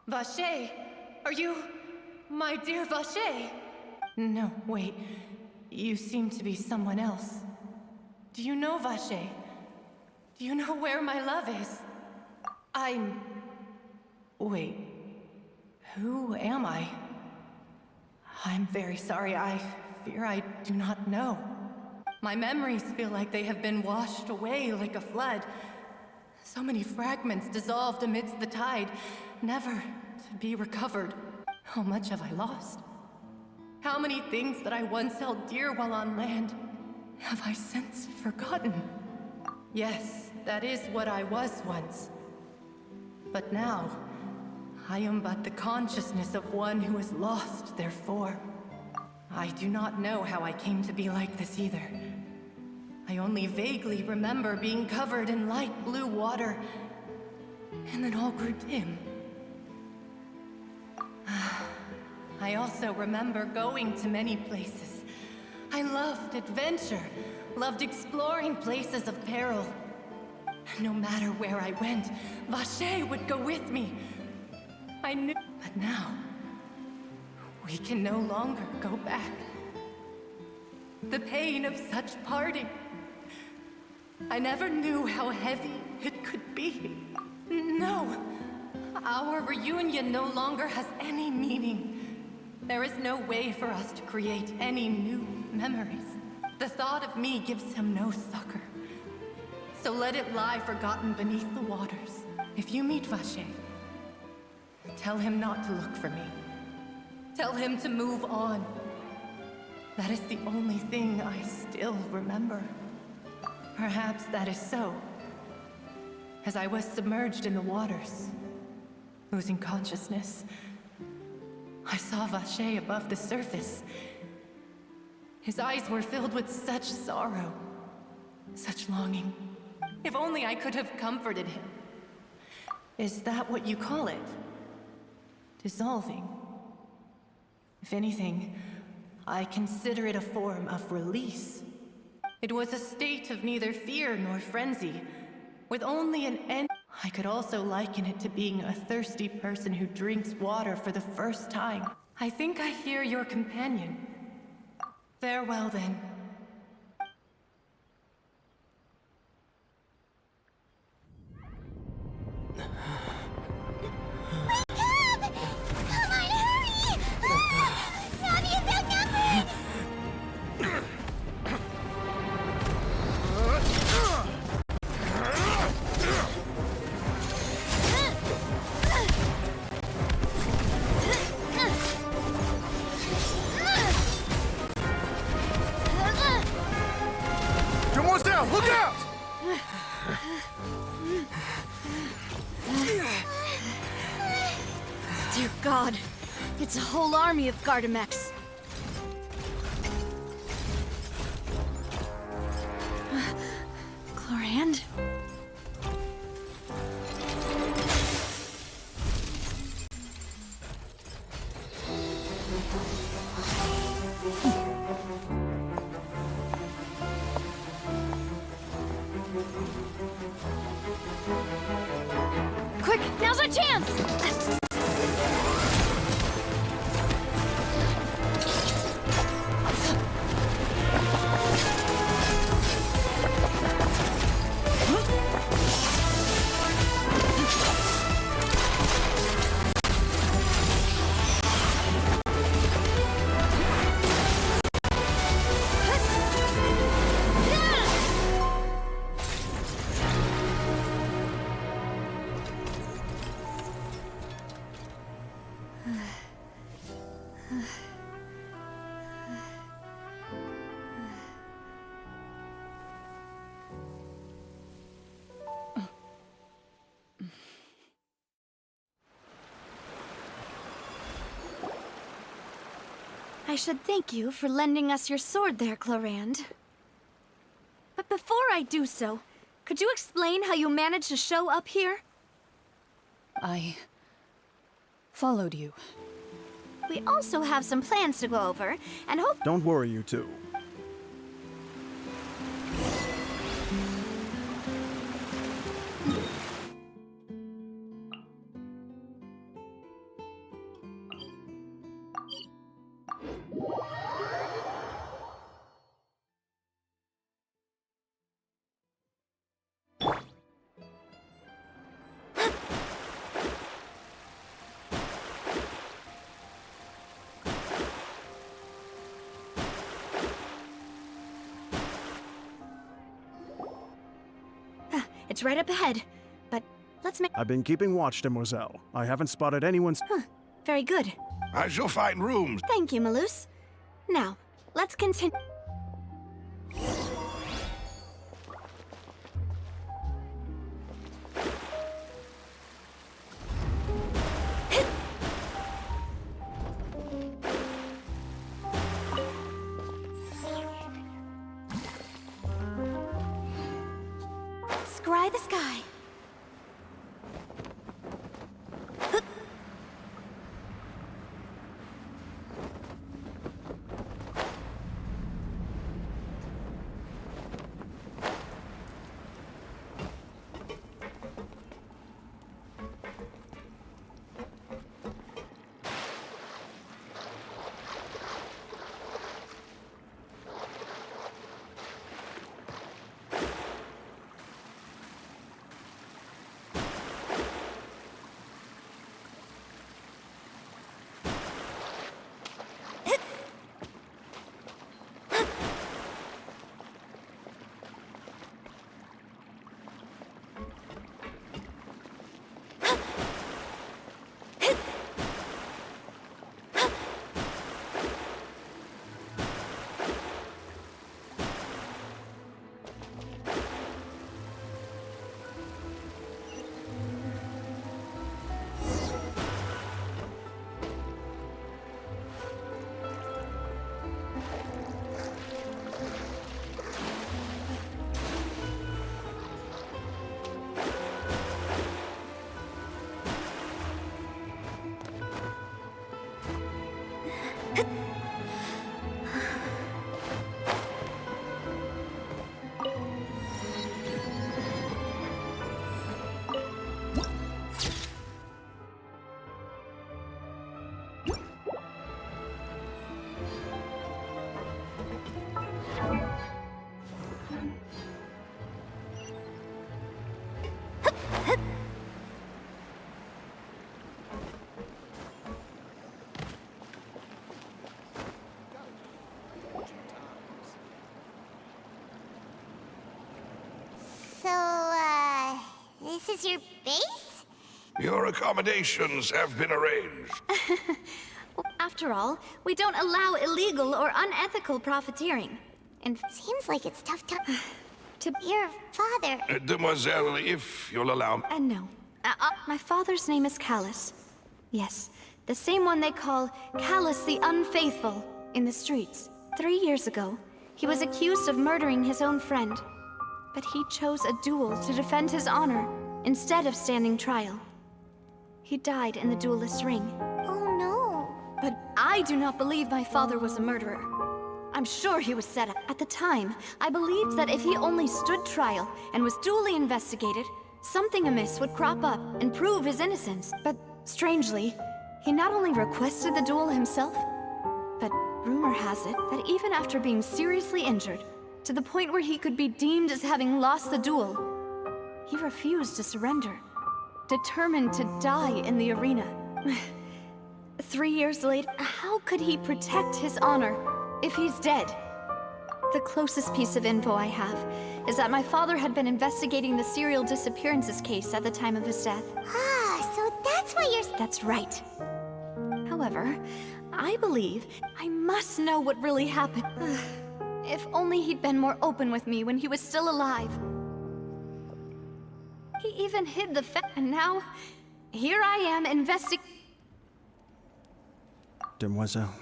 Vache! Are you... my dear Vache? No, wait. You seem to be someone else. Do you know Vache? Do you know where my love is? Wait. Who am I? I'm very sorry. I fear I do not know. My memories feel like they have been washed away like a flood. So many fragments dissolved amidst the tide, never to be recovered. How much have I lost? How many things that I once held dear while on land have I since forgotten? Yes, that is what I was once. But now, I am but the consciousness of one who is lost, therefore. I do not know how I came to be like this either. I only vaguely remember being covered in light blue water, and then all grew dim. I also remember going to many places. I loved adventure, loved exploring places of peril. No matter where I went, Vache would go with me. I knew, but now, we can no longer go back. The pain of such parting. I never knew how heavy it could be. No, our reunion no longer has any meaning. There is no way for us to create any new memories. The thought of me gives him no succor. So let it lie forgotten beneath the waters. If you meet Vache, tell him not to look for me. Tell him to move on. That is the only thing I still remember. Perhaps that is so. As I was submerged in the waters, losing consciousness, I saw Vache above the surface. His eyes were filled with such sorrow, such longing. If only I could have comforted him. Is that what you call it? Dissolving? If anything, I consider it a form of release. It was a state of neither fear nor frenzy, with only an end. I could also liken it to being a thirsty person who drinks water for the first time. I think I hear your companion. Farewell, then. Dear God, it's a whole army of Gardamex. Chlorand? Quick, now's our chance! I should thank you for lending us your sword there, Chlorand. But before I do so, could you explain how you managed to show up here? I followed you. We also have some plans to go over, and hope— Don't worry, you two. It's right up ahead. But let's make... I've been keeping watch, Demoiselle. I haven't spotted anyone's... Very good. I shall find rooms. Thank you, Malus. Now, let's continue. Scry the sky. This is your base? Your accommodations have been arranged. After all, we don't allow illegal or unethical profiteering. And Seems like it's tough to... Your father... Demoiselle, if you'll allow me. No. My father's name is Callus. Yes, the same one they call Callus the Unfaithful in the streets. 3 years ago, he was accused of murdering his own friend. But he chose a duel to defend his honor instead of standing trial. He died in the duelist's ring. Oh no. But I do not believe my father was a murderer. I'm sure he was set up. At the time, I believed that if he only stood trial and was duly investigated, something amiss would crop up and prove his innocence. But strangely, he not only requested the duel himself, but rumor has it that even after being seriously injured, to the point where he could be deemed as having lost the duel, he refused to surrender, determined to die in the arena. 3 years later, how could he protect his honor if he's dead? The closest piece of info I have is that my father had been investigating the serial disappearances case at the time of his death. Ah, so that's why you're... That's right. However, I believe I must know what really happened. If only he'd been more open with me when he was still alive. He even hid the fact, and now, here I am Demoiselle,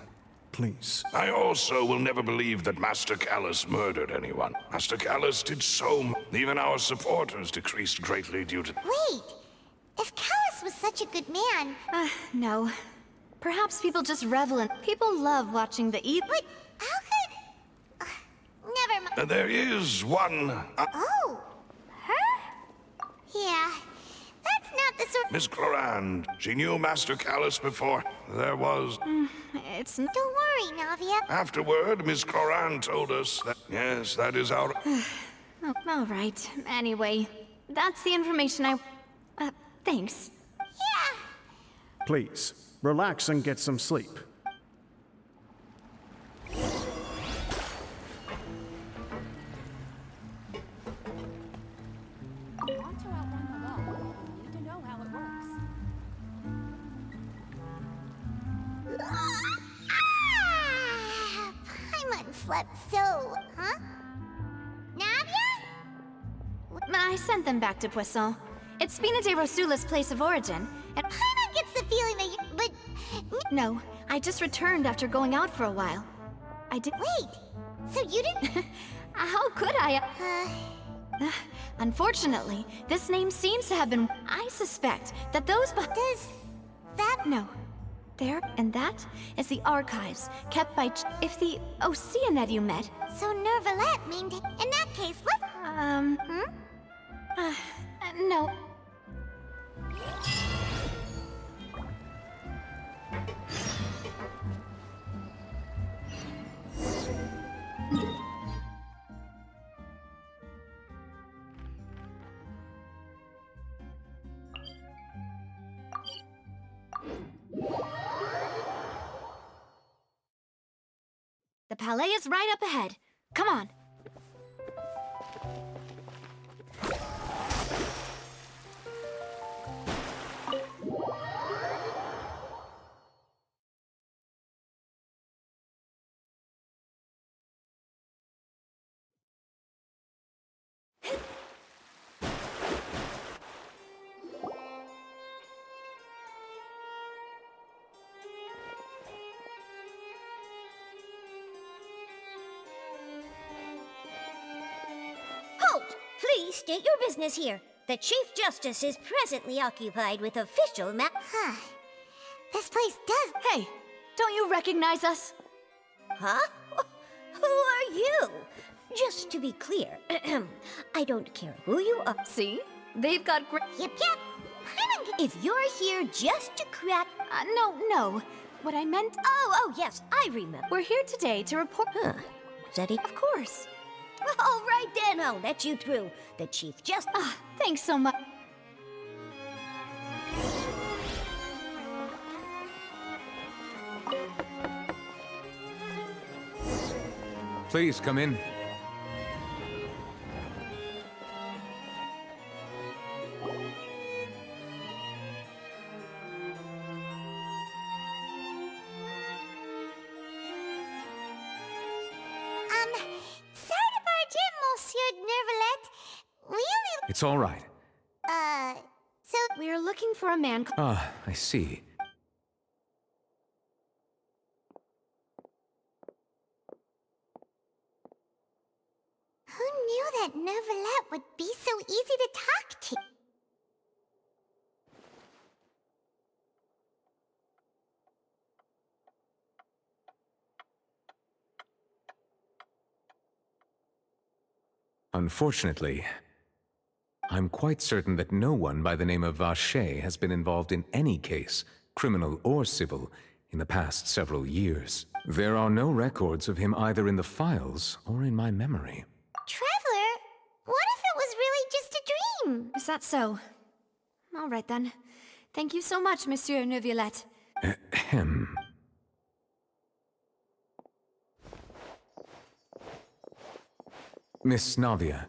please. I also will never believe that Master Callus murdered anyone. Master Callus did so much. Even our supporters decreased greatly due to... Wait! If Callus was such a good man... No. Perhaps people just revel in... People love watching the But how could... never mind. There is one... Oh! Her? Yeah. That's not the sort... Miss Clorand. She knew Master Callus before. There was... It's... Don't worry, Navia. Afterward, Miss Clorand told us that... Yes, that is our... Oh, all right. Anyway, that's the information I... thanks. Yeah. Please, relax and get some sleep. also outline the law. You need to know how it works. Paimon slept so, huh? Navia? I sent them back to Poisson. It's Spina de Rosula's place of origin, and Paimon gets the feeling that you, but... no, I just returned after going out for a while. I did. Wait, so you didn't... How could I? Unfortunately, this name seems to have been. I suspect that those. Does that... No. There and that is the archives kept by. If the Oceanid you met. So Nervalette maintained... In that case, let's... No. The palais is right up ahead. Come on. Halt! Please state your business here. The Chief Justice is presently occupied with official This place does... Hey, don't you recognize us? Huh? Who are you? Just to be clear, I don't care who you are. See? They've got great. Yep. If you're here just to crack... No. What I meant. Oh, yes, I remember. We're here today to report. Huh. Steady? Of course. All right then, I'll let you through. The Chief just... Thanks so much. Please come in. Sorry to barge in, Monsieur Nervalette. We only... It's all right. So... We're looking for a man. Ah, I see. Who knew that Nervalette would be so easy to talk to? Unfortunately, I'm quite certain that no one by the name of Vacher has been involved in any case, criminal or civil, in the past several years. There are no records of him either in the files or in my memory. Traveler, what if it was really just a dream? Is that so? All right then. Thank you so much, Monsieur Neuvillette. Ahem. Miss Navia,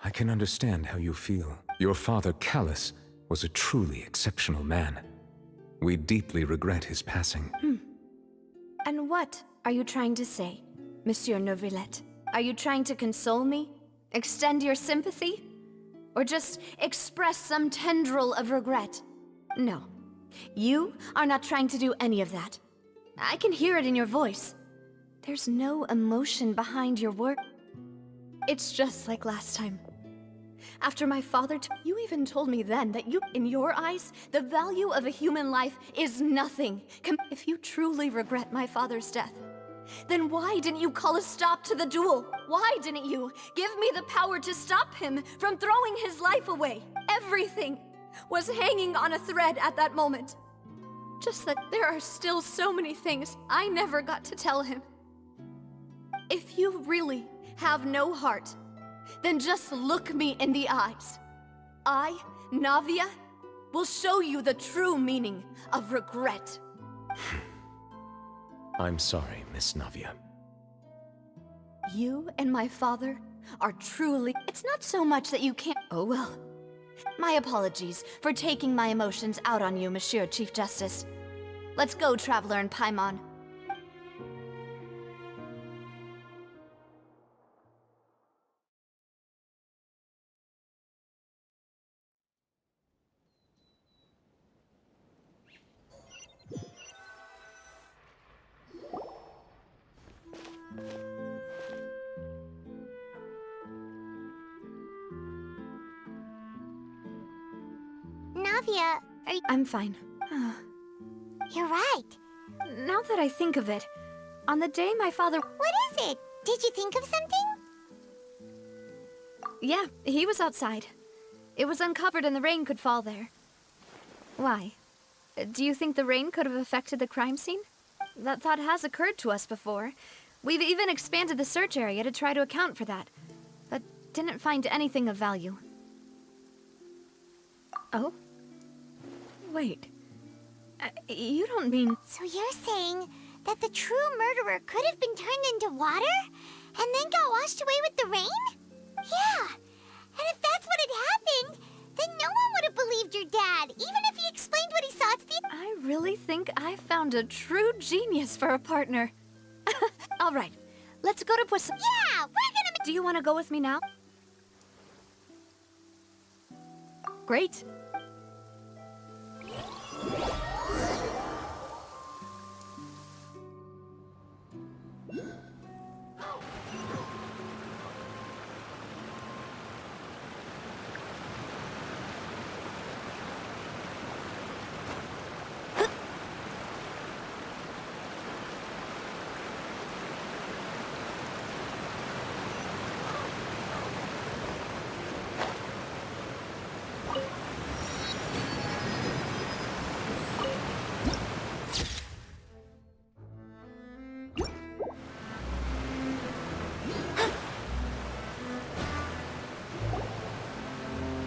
I can understand how you feel. Your father, Callus, was a truly exceptional man. We deeply regret his passing. And what are you trying to say, Monsieur Neuvillette? Are you trying to console me? Extend your sympathy? Or just express some tendril of regret? No. You are not trying to do any of that. I can hear it in your voice. There's no emotion behind your work. It's just like last time. After my father you even told me then that in your eyes, the value of a human life is nothing. If you truly regret my father's death, then why didn't you call a stop to the duel? Why didn't you give me the power to stop him from throwing his life away? Everything was hanging on a thread at that moment. Just that there are still so many things I never got to tell him. If you really have no heart, then just look me in the eyes. I, Navia, will show you the true meaning of regret. I'm sorry, Miss Navia. You and my father are truly... It's not so much that you can't... Oh well. My apologies for taking my emotions out on you, Monsieur Chief Justice. Let's go, Traveler and Paimon. Navia, are you... I'm fine. You're right. Now that I think of it, on the day my father... What is it? Did you think of something? Yeah, he was outside. It was uncovered and the rain could fall there. Why? Do you think the rain could have affected the crime scene? That thought has occurred to us before. We've even expanded the search area to try to account for that, but didn't find anything of value. Oh? Wait. You don't mean... So you're saying that the true murderer could have been turned into water and then got washed away with the rain? Yeah. And if that's what had happened, then no one would have believed your dad, even if he explained what he saw to the... I really think I found a true genius for a partner. All right, let's go to Poisson. Yeah, we're gonna... Do you want to go with me now? Great.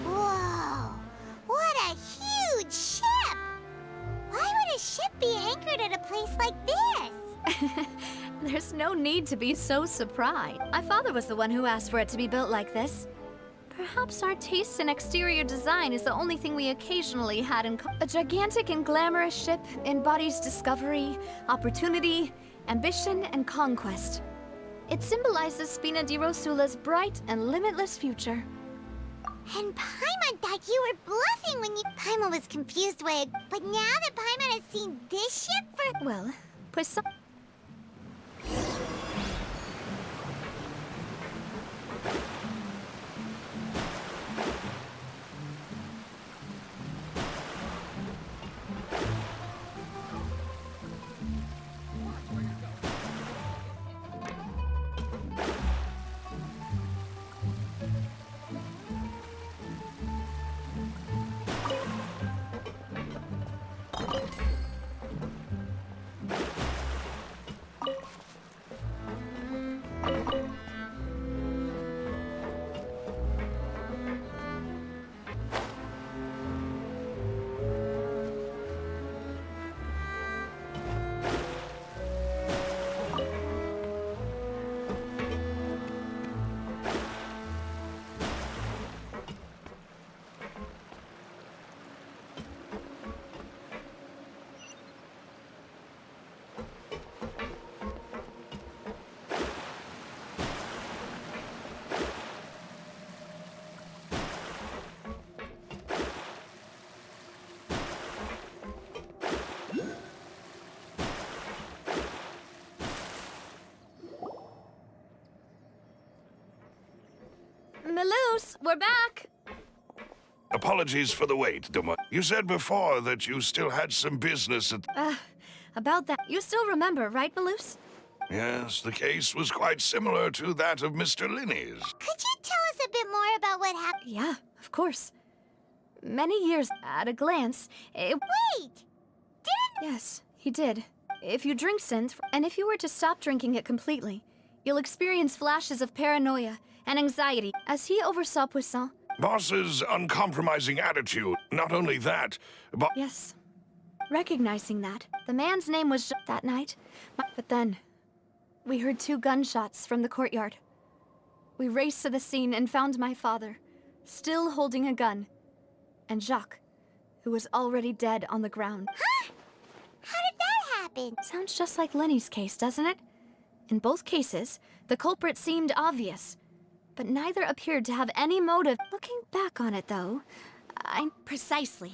Whoa, what a huge ship! Why would a ship be anchored at a place like this? There's no need to be so surprised. My father was the one who asked for it to be built like this. Perhaps our taste in exterior design is the only thing we occasionally had in common. A gigantic and glamorous ship embodies discovery, opportunity, ambition, and conquest. It symbolizes Spina di Rosula's bright and limitless future. And Paimon thought you were bluffing when you... Paimon was confused by it, but now that Paimon has seen this ship for... Well, Poisson... Melus, we're back! Apologies for the wait, Duma. You said before that you still had some business at... About that, you still remember, right, Melus? Yes, the case was quite similar to that of Mr. Linney's. Could you tell us a bit more about what happened? Yeah, of course. Many years, at a glance, it... Wait! Didn't... Yes, he did. If you drink synth, and if you were to stop drinking it completely, you'll experience flashes of paranoia and anxiety, as he oversaw Poisson. Boss's uncompromising attitude. Not only that, but... Yes. Recognizing that, the man's name was that night. But then, we heard 2 gunshots from the courtyard. We raced to the scene and found my father, still holding a gun, and Jacques, who was already dead on the ground. Huh? How did that happen? Sounds just like Lenny's case, doesn't it? In both cases, the culprit seemed obvious, but neither appeared to have any motive. Looking back on it, though, precisely.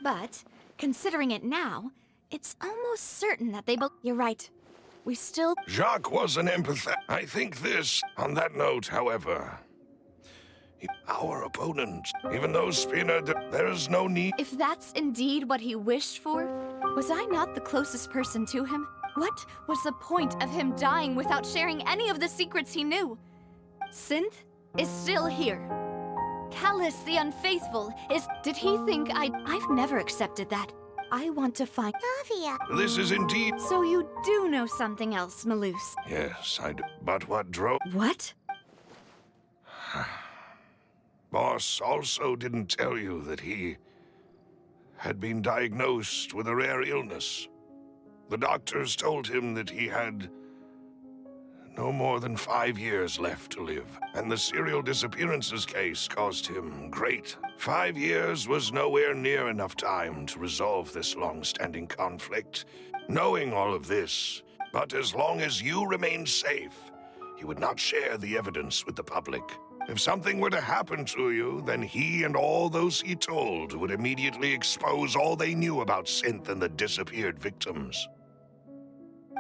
But, considering it now, it's almost certain that they both. You're right. We still. Jacques was an empath. I think this. On that note, however, our opponent, even though Spina, there is no need. If that's indeed what he wished for, was I not the closest person to him? What was the point of him dying without sharing any of the secrets he knew? Synth is still here. Callus the Unfaithful is. Did he think I've never accepted that. I want to find. Navia. This is indeed. So you do know something else, Malus? Yes, I do. But what drove. What? Boss also didn't tell you that he had been diagnosed with a rare illness. The doctors told him that he had no more than 5 years left to live, and the serial disappearances case caused him great. 5 years was nowhere near enough time to resolve this long-standing conflict. Knowing all of this, but as long as you remained safe, he would not share the evidence with the public. If something were to happen to you, then he and all those he told would immediately expose all they knew about Synth and the disappeared victims.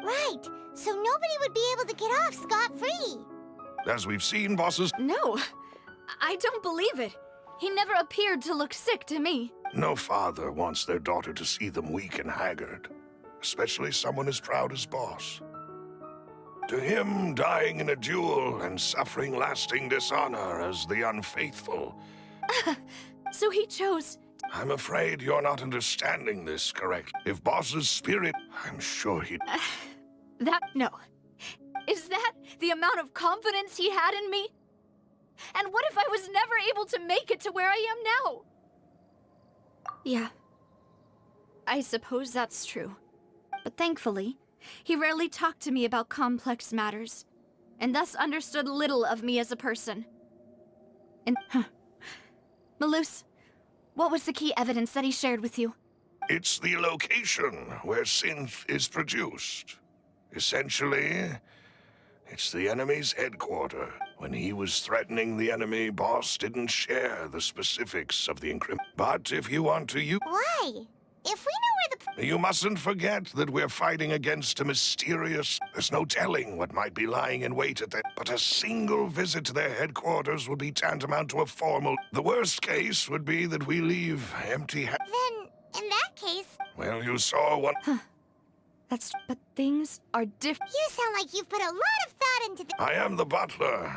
Right. So nobody would be able to get off scot-free. As we've seen, bosses, No, I don't believe it. He never appeared to look sick to me. no father wants their daughter to see them weak and haggard, especially someone as proud as Boss. To him, dying in a duel and suffering lasting dishonor as the unfaithful. So he chose. I'm afraid you're not understanding this correct. If Boss's spirit, I'm sure he'd... No. Is that the amount of confidence he had in me? And what if I was never able to make it to where I am now? Yeah. I suppose that's true. But thankfully, he rarely talked to me about complex matters, and thus understood little of me as a person. And, Malus, what was the key evidence that he shared with you? It's the location where Synth is produced. Essentially, it's the enemy's headquarters. When he was threatening the enemy, Boss didn't share the specifics of the encryption. But if you want to use... Why? If we know where the... You mustn't forget that we're fighting against a mysterious... There's no telling what might be lying in wait at that. But a single visit to their headquarters would be tantamount to a formal... The worst case would be that we leave empty-handed. Then, in that case... Well, you saw what... But things are different. You sound like you've put a lot of thought into the... I am the butler.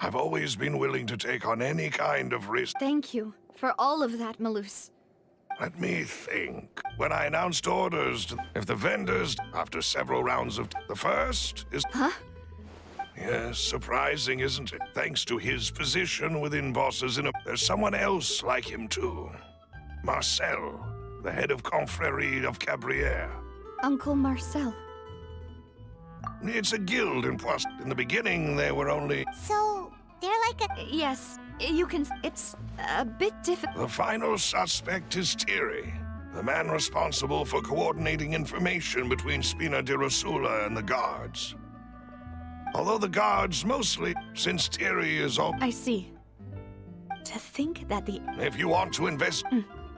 I've always been willing to take on any kind of risk. Thank you for all of that, Malus. Let me think. When I announced orders, if the vendors, after several rounds of... The first is... Huh? Yes, surprising, isn't it? Thanks to his position within Bosses There's someone else like him, too. Marcel, the head of Confrérie of Cabrières. Uncle Marcel. It's a guild in Poist. In the beginning, there were only... So, they're like a... Yes, you can... It's a bit difficult. The final suspect is Thierry, the man responsible for coordinating information between Spina di Rosula and the guards. Although the guards mostly, since Thierry is all... I see. To think that the... If you want to invest...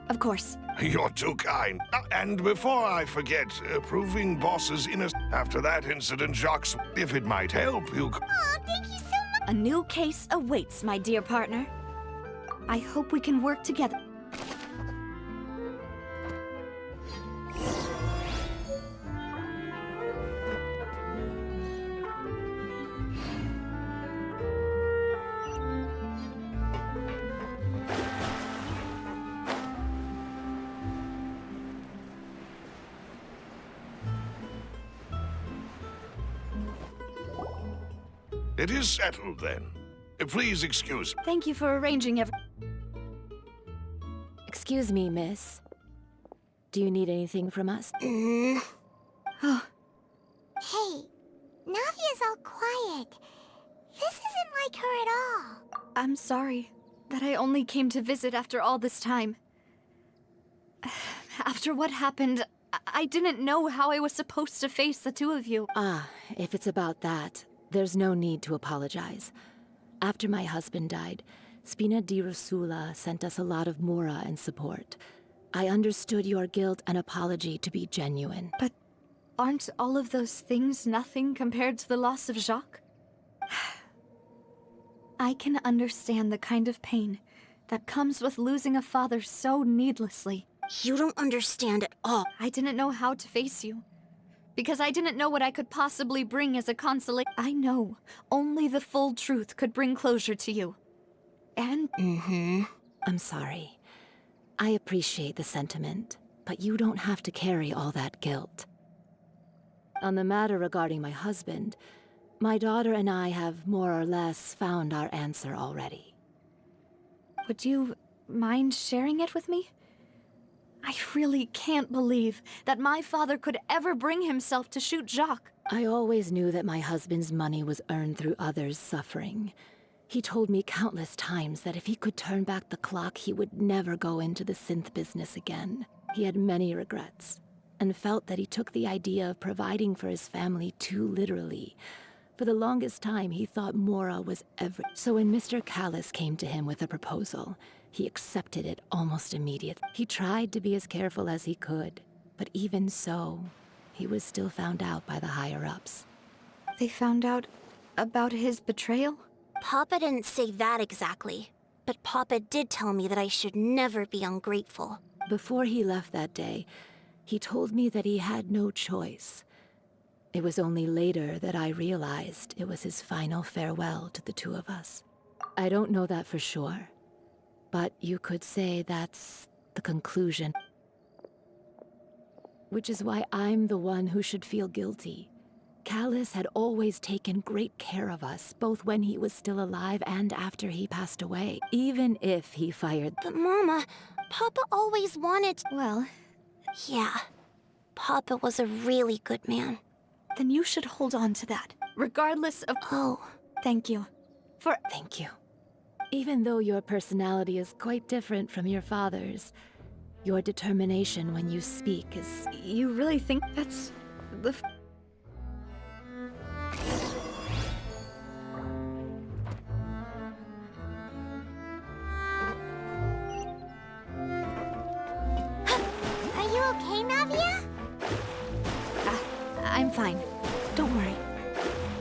Of course. You're too kind. And before I forget, proving Boss's innocence... After that incident, Jacques, if it might help, you... Aw, thank you so much. A new case awaits, my dear partner. I hope we can work together. It is settled, then. Please excuse me. Thank you for arranging Excuse me, miss. Do you need anything from us? Oh, Hey, Navia's all quiet. This isn't like her at all. I'm sorry that I only came to visit after all this time. After what happened, I didn't know how I was supposed to face the two of you. Ah, if it's about that, there's no need to apologize. After my husband died, Spina di Rosula sent us a lot of mora and support. I understood your guilt and apology to be genuine. But aren't all of those things nothing compared to the loss of Jacques? I can understand the kind of pain that comes with losing a father so needlessly. You don't understand at all. I didn't know how to face you, because I didn't know what I could possibly bring as a consolation. I know only the full truth could bring closure to you. And... I'm sorry. I appreciate the sentiment, but you don't have to carry all that guilt. On the matter regarding my husband, my daughter and I have more or less found our answer already. Would you mind sharing it with me? I really can't believe that my father could ever bring himself to shoot Jacques. I always knew that my husband's money was earned through others' suffering. He told me countless times that if he could turn back the clock, he would never go into the synth business again. He had many regrets, and felt that he took the idea of providing for his family too literally. For the longest time, he thought Mora was So when Mr. Callis came to him with a proposal, he accepted it almost immediately. He tried to be as careful as he could, but even so, he was still found out by the higher-ups. They found out about his betrayal? Papa didn't say that exactly, but Papa did tell me that I should never be ungrateful. Before he left that day, he told me that he had no choice. It was only later that I realized it was his final farewell to the two of us. I don't know that for sure, but you could say that's the conclusion. Which is why I'm the one who should feel guilty. Callis had always taken great care of us, both when he was still alive and after he passed away, even if he fired... But Mama, Papa always wanted... Well, Yeah, Papa was a really good man. then you should hold on to that, regardless of... Oh, Thank you. Thank you. Even though your personality is quite different from your father's, your determination when you speak is... You really think that's the... are you okay, Navia? I'm fine. Don't worry.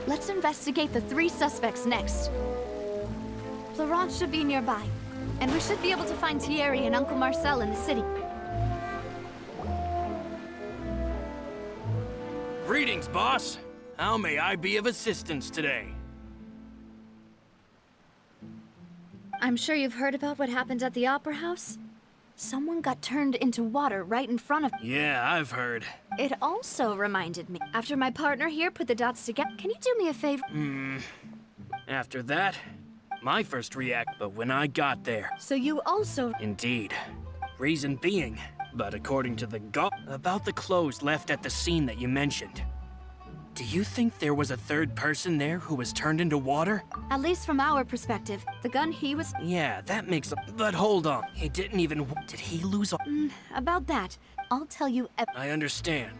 Let's investigate the 3 suspects next. Florent should be nearby, and we should be able to find Thierry and Uncle Marcel in the city. Greetings, boss. How may I be of assistance today? I'm sure you've heard about what happened at the Opera House. Someone got turned into water right in front of... Yeah, I've heard. It also reminded me. After my partner here put the dots together, can you do me a favor? After that, my first react, but when I got there, So you also... indeed. Reason being, but according to the about the clothes left at the scene that you mentioned. Do you think there was a third person there who was turned into water? At least from our perspective, the gun he was... Yeah, that makes but hold on. He didn't even... Did he lose About that, I'll tell you I understand.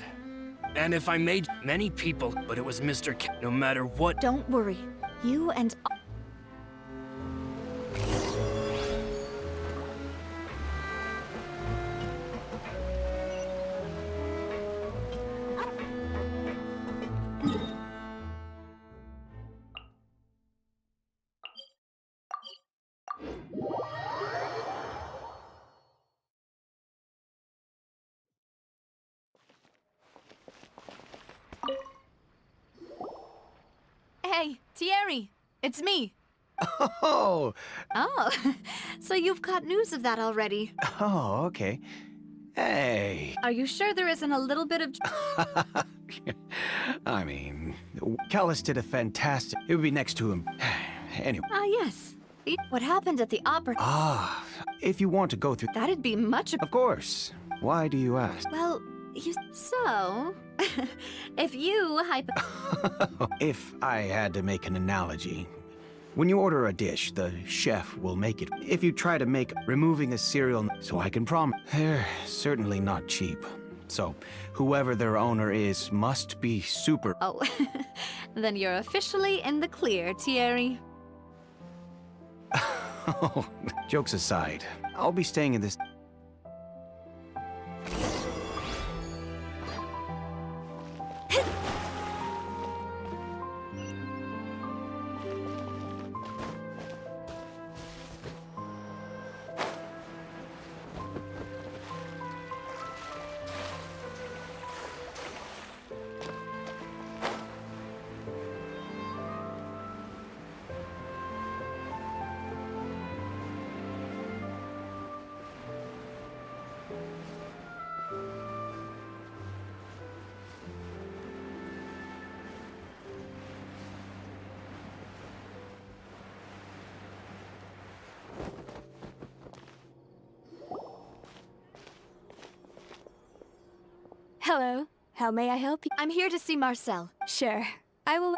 And if I made many people, but it was Mr. No matter what... Don't worry. You and... Hey, Thierry! It's me! Oh, Oh, so you've got news of that already. oh, okay. Hey. Are you sure there isn't a little bit of... I mean, Callis did a fantastic... It would be next to him. Anyway. Ah, yes. What happened at the opera... Ah, if you want to go through... That'd be much... Of course. Why do you ask? Well, you... So... if you If I had to make an analogy, When you order a dish, the chef will make it. If you try to make removing a cereal, so I can promise, they're certainly not cheap. So, whoever their owner is must be super. Oh, then you're officially in the clear, Thierry. Oh, jokes aside, I'll be staying in this. Hello. How may I help you? I'm here to see Marcel. Sure. I will...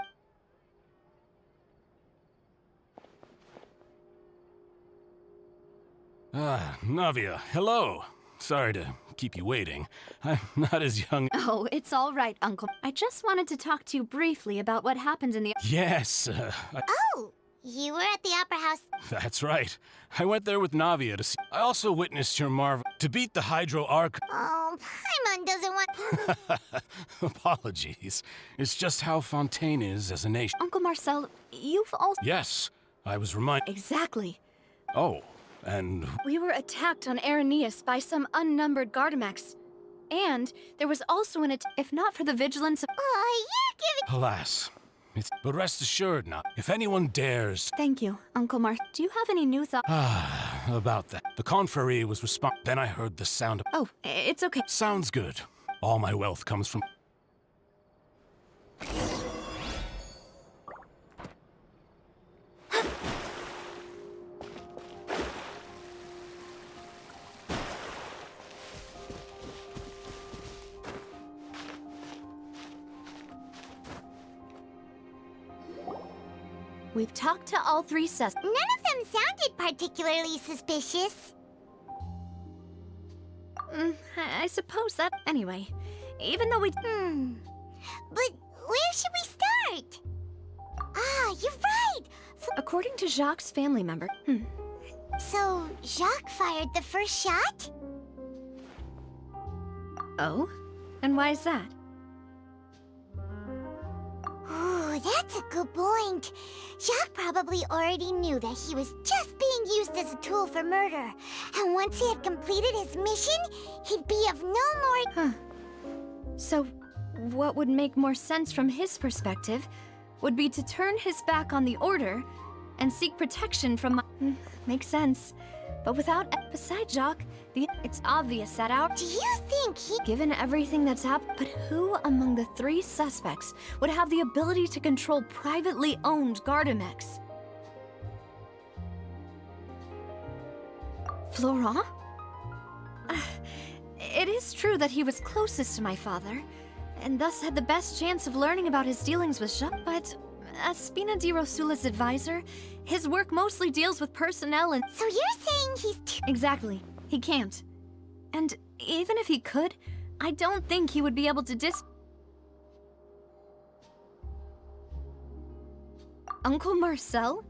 Navia, hello. Sorry to keep you waiting. I'm not as young. Oh, it's all right, Uncle. I just wanted to talk to you briefly about what happened in the... Yes, Oh, you were at the Opera House. that's right. I went there with Navia to see. I also witnessed your marvel. To beat the Hydro Arc. Oh, Paimon doesn't want... Apologies. It's just how Fontaine is as a nation. Uncle Marcel, you've also... Yes, I was reminded. Exactly. Oh, and We were attacked on Arrhenius by some unnumbered Gardamex. And there was also an attack, if not for the vigilance of... Oh, you're giving... alas. But rest assured now, if anyone dares... Thank you, Uncle Mar. Do you have any new thoughts? About that. The Confrérie was Then I heard the sound of... Oh, it's okay. Sounds good. All my wealth comes from... We've talked to all three sus... None of them sounded particularly suspicious. I suppose that... Anyway, even though we... But where should we start? Ah, you're right! According to Jacques' family member... So, Jacques fired the first shot? Oh? And why is that? Ooh, that's a good point. Jacques probably already knew that he was just being used as a tool for murder. And once he had completed his mission, he'd be of no more... So, what would make more sense from his perspective would be to turn his back on the Order and seek protection from... makes sense. But without... Besides Jacques, it's obvious that our... Do you think he... Given everything that's happened, but who among the three suspects would have the ability to control privately owned Gardamex? Florent? It is true that he was closest to my father, and thus had the best chance of learning about his dealings with Jacques, but as Spina di Rosula's advisor, his work mostly deals with personnel and... So you're saying he's too... Exactly. He can't. And even if he could, I don't think he would be able to Uncle Marcel?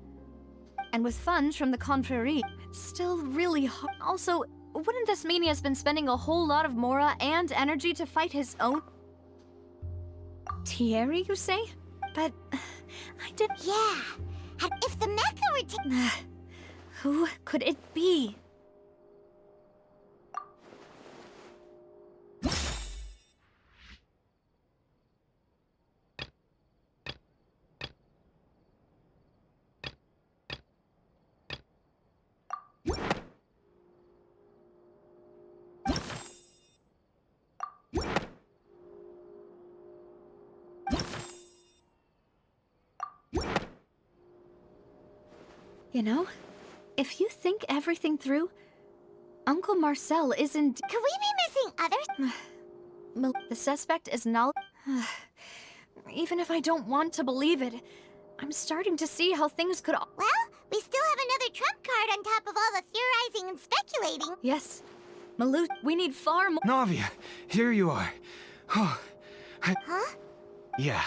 And with funds from the Confrérie, it's still really hard. Also, wouldn't this mean he has been spending a whole lot of mora and energy to fight his own... Thierry, you say? But... I did... Yeah. And if the Mecha were to... Who could it be? You know, if you think everything through, Uncle Marcel isn't... Could we be missing others? The suspect is not... Even if I don't want to believe it, I'm starting to see how things could all— Well, we still have another trump card on top of all the theorizing and speculating. Yes. Malus, we need far more— Navia, here you are. Oh, Huh? yeah,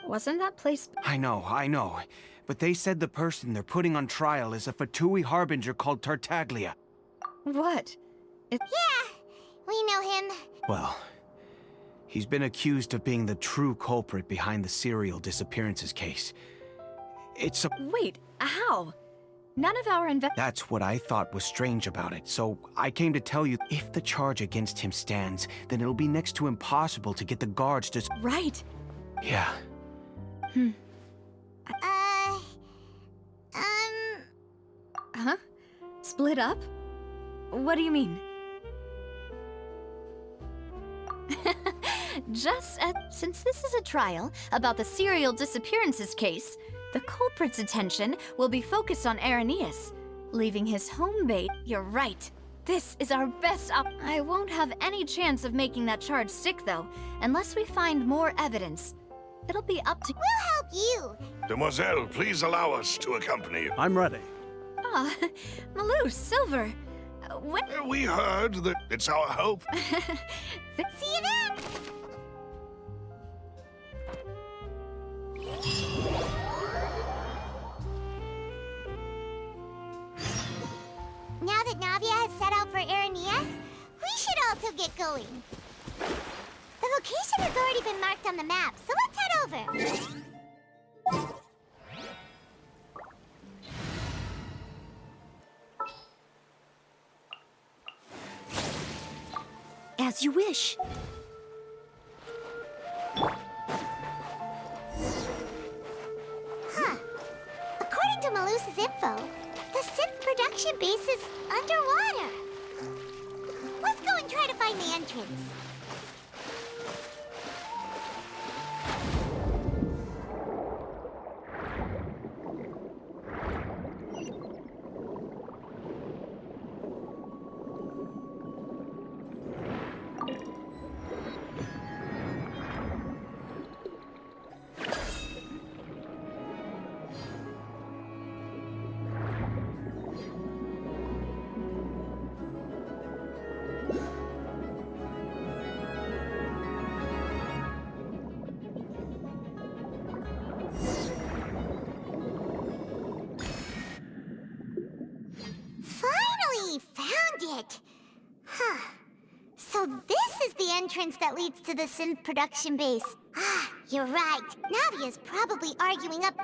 Wasn't that place— I know. But they said the person they're putting on trial is a Fatui harbinger called Tartaglia. What? Yeah, we know him. Well, he's been accused of being the true culprit behind the serial disappearances case. It's a— Wait, how? None of our That's what I thought was strange about it, so I came to tell you, if the charge against him stands, then it'll be next to impossible to get the guards to— Right. Yeah. Huh? Split up? What do you mean? Since this is a trial about the serial disappearances case, the culprit's attention will be focused on Irenaeus, leaving his home base. You're right. This is our best I won't have any chance of making that charge stick, though, unless we find more evidence. It'll be up to— We'll help you. Demoiselle, please allow us to accompany you. I'm ready. Ah, Malus, Silver. When— We heard that it's our hope. See you then. Now that Navia has set out for Irenaeus, we should also get going. The location has already been marked on the map, so let's head over. As you wish. Huh. According to Malus's info, the synth production base is underwater. Let's go and try to find the entrance. Finally found it! Huh. So this is the entrance that leads to the synth production base. Ah, you're right. Navia's probably arguing up...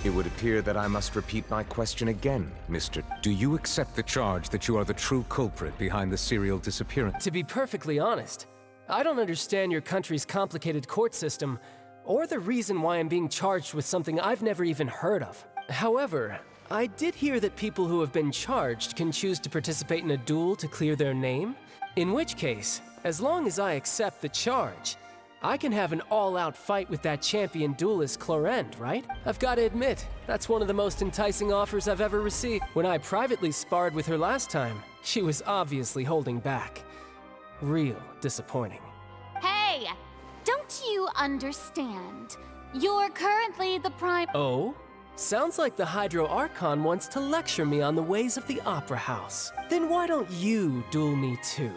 It would appear that I must repeat my question again, Mr. Do you accept the charge that you are the true culprit behind the serial disappearance? To be perfectly honest, I don't understand your country's complicated court system, or the reason why I'm being charged with something I've never even heard of. However, I did hear that people who have been charged can choose to participate in a duel to clear their name, in which case, as long as I accept the charge, I can have an all-out fight with that champion duelist Clorend, right? I've got to admit, that's one of the most enticing offers I've ever received. When I privately sparred with her last time, she was obviously holding back. Real disappointing. Hey! Don't you understand? You're currently the prime— Oh? Sounds like the Hydro Archon wants to lecture me on the ways of the Opera House. Then why don't you duel me too?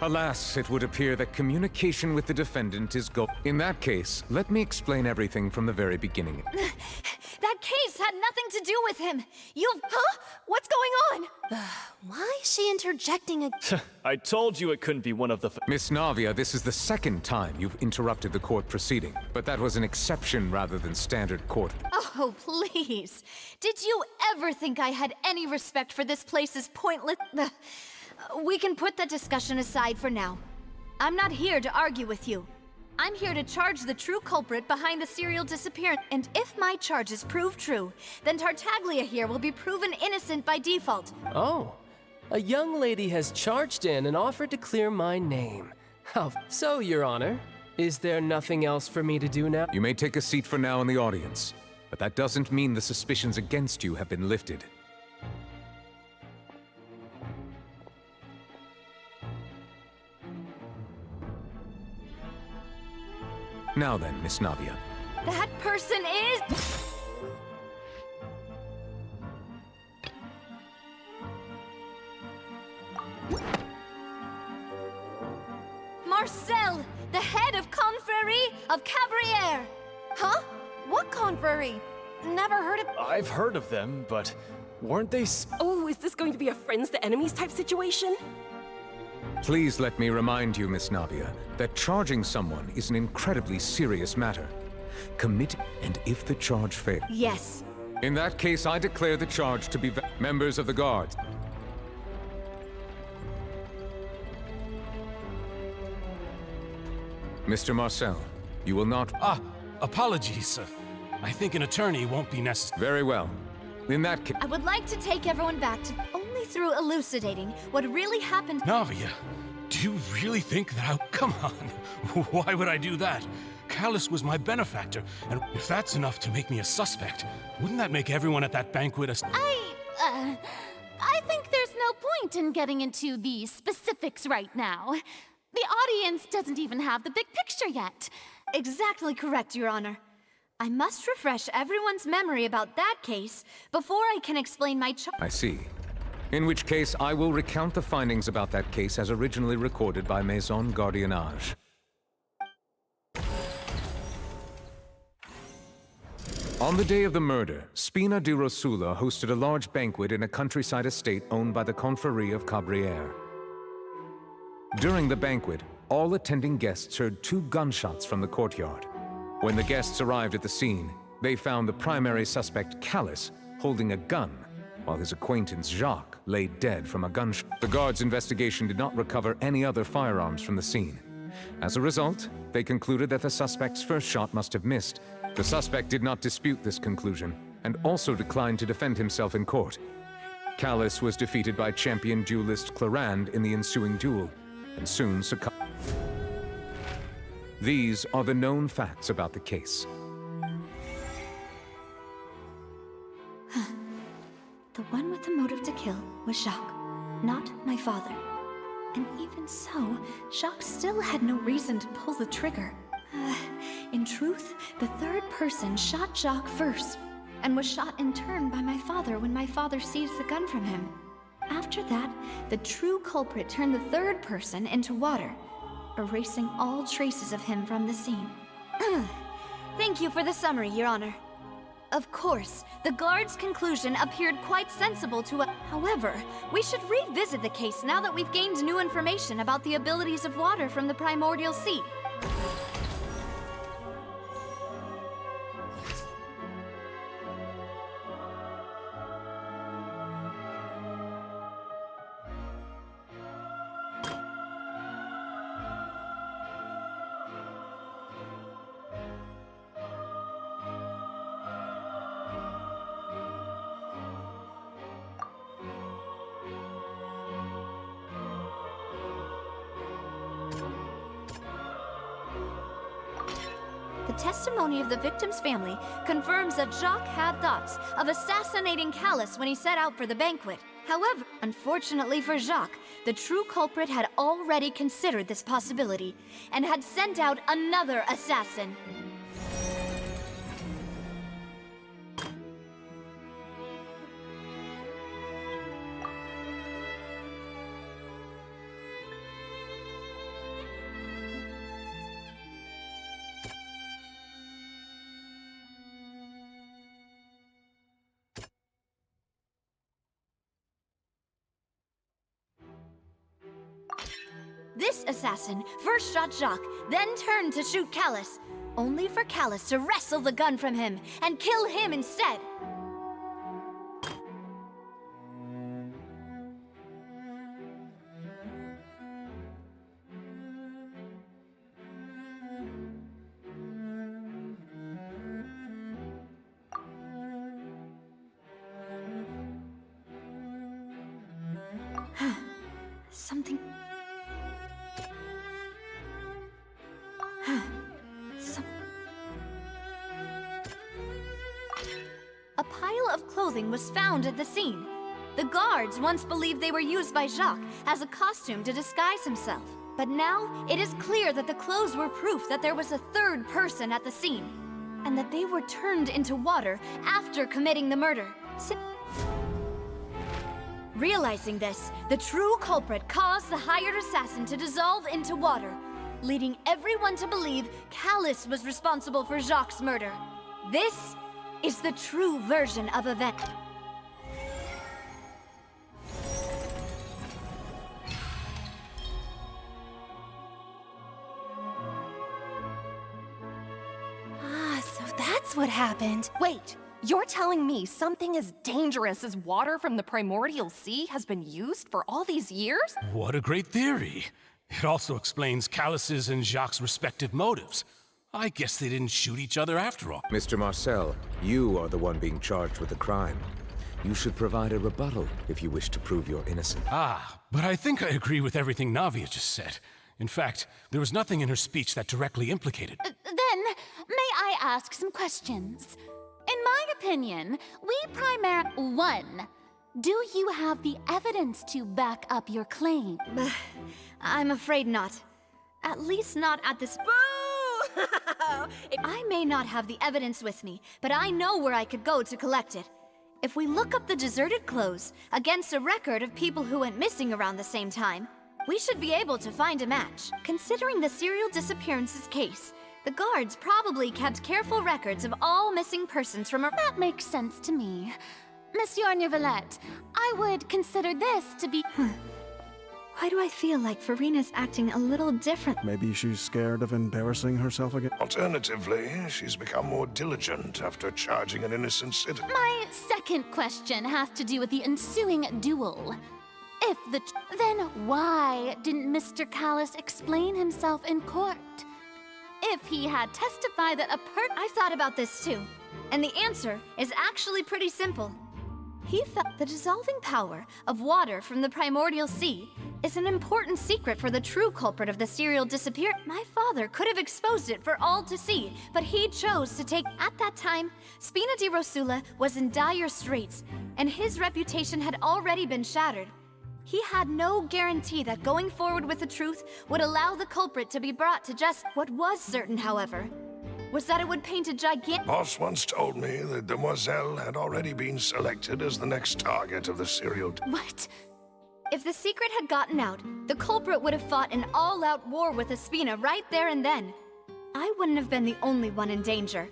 Alas, it would appear that communication with the defendant is In that case, let me explain everything from the very beginning. That case had nothing to do with him. Huh? What's going on? Why is she interjecting again? I told you it couldn't be one of the— Miss Navia, this is the second time you've interrupted the court proceeding, but that was an exception rather than standard court. Oh, please. Did you ever think I had any respect for this place's pointless— We can put that discussion aside for now. I'm not here to argue with you. I'm here to charge the true culprit behind the serial disappearance. And if my charges prove true, then Tartaglia here will be proven innocent by default. Oh, a young lady has charged in and offered to clear my name. Oh, so, Your Honor, Is there nothing else for me to do now? You may take a seat for now in the audience, but that doesn't mean the suspicions against you have been lifted. Now then, Miss Navia. That person is... Marcel, the head of Confrérie of Cabrières! Huh? What confrérie? Never heard of... I've heard of them, but weren't they Oh, is this going to be a friends to enemies type situation? Please let me remind you, Miss Navia, that charging someone is an incredibly serious matter. Commit, and if the charge fails... Yes. In that case, I declare the charge to be members of the Guards. Mr. Marcel, you will not... Apologies, sir. I think an attorney won't be necessary. Very well. In that case... I would like to take everyone back to only through elucidating what really happened... Navia, do you really think that Come on. Why would I do that? Callus was my benefactor, and if that's enough to make me a suspect, wouldn't that make everyone at that banquet a... I think there's no point in getting into the specifics right now. The audience doesn't even have the big picture yet. Exactly correct, Your Honor. I must refresh everyone's memory about that case before I can explain my I see. In which case, I will recount the findings about that case as originally recorded by Maison Gardiennage. On the day of the murder, Spina di Rosula hosted a large banquet in a countryside estate owned by the Confrérie of Cabrières. During the banquet, all attending guests heard 2 gunshots from the courtyard. When the guests arrived at the scene, they found the primary suspect, Callus, holding a gun, while his acquaintance, Jacques, lay dead from a gunshot. The guards' investigation did not recover any other firearms from the scene. As a result, they concluded that the suspect's first shot must have missed. The suspect did not dispute this conclusion, and also declined to defend himself in court. Callus was defeated by champion duelist Clarande in the ensuing duel, and soon succumbed. These are the known facts about the case. The one with the motive to kill was Jacques, not my father. And even so, Jacques still had no reason to pull the trigger. In truth, the third person shot Jacques first, and was shot in turn by my father when my father seized the gun from him. After that, the true culprit turned the third person into water, erasing all traces of him from the scene. Thank you for the summary, Your Honor. Of course, the guard's conclusion appeared quite sensible to us. However, we should revisit the case now that we've gained new information about the abilities of water from the primordial sea. The testimony of the victim's family confirms that Jacques had thoughts of assassinating Callus when he set out for the banquet. However, unfortunately for Jacques, the true culprit had already considered this possibility and had sent out another assassin. This assassin first shot Jacques, then turned to shoot Callus, only for Callus to wrestle the gun from him and kill him instead. Something... pile of clothing was found at the scene. The guards once believed they were used by Jacques as a costume to disguise himself. But now, it is clear that the clothes were proof that there was a third person at the scene, and that they were turned into water after committing the murder. Realizing this, the true culprit caused the hired assassin to dissolve into water, leading everyone to believe Callus was responsible for Jacques' murder. This is the true version of events. So that's what happened. Wait, you're telling me something as dangerous as water from the primordial sea has been used for all these years? What a great theory. It also explains Callus's and Jacques' respective motives. I guess they didn't shoot each other after all. Mr. Marcel, you are the one being charged with the crime. You should provide a rebuttal if you wish to prove you're innocent. But I think I agree with everything Navia just said. In fact, there was nothing in her speech that directly implicated. Then, may I ask some questions? In my opinion, One, do you have the evidence to back up your claim? I'm afraid not. At least not at this— Boo! I may not have the evidence with me, but I know where I could go to collect it. If we look up the deserted clothes against a record of people who went missing around the same time, we should be able to find a match. Considering the serial disappearances case, the guards probably kept careful records of all missing persons from That makes sense to me. Monsieur Neuvillette, I would consider this to be— Why do I feel like Farina's acting a little different? Maybe she's scared of embarrassing herself again? Alternatively, she's become more diligent after charging an innocent citizen. My second question has to do with the ensuing duel. Then why didn't Mr. Callus explain himself in court? If he had testified that I thought about this too, and the answer is actually pretty simple. He felt the dissolving power of water from the primordial sea is an important secret for the true culprit of the serial disappearance. My father could have exposed it for all to see, but he chose to take— At that time, Spina di Rosula was in dire straits, and his reputation had already been shattered. He had no guarantee that going forward with the truth would allow the culprit to be brought to justice. What was certain, however, was that it would paint a gigantic— Boss once told me that Demoiselle had already been selected as the next target of the serial— What? If the secret had gotten out, the culprit would have fought an all-out war with Espina right there and then. I wouldn't have been the only one in danger.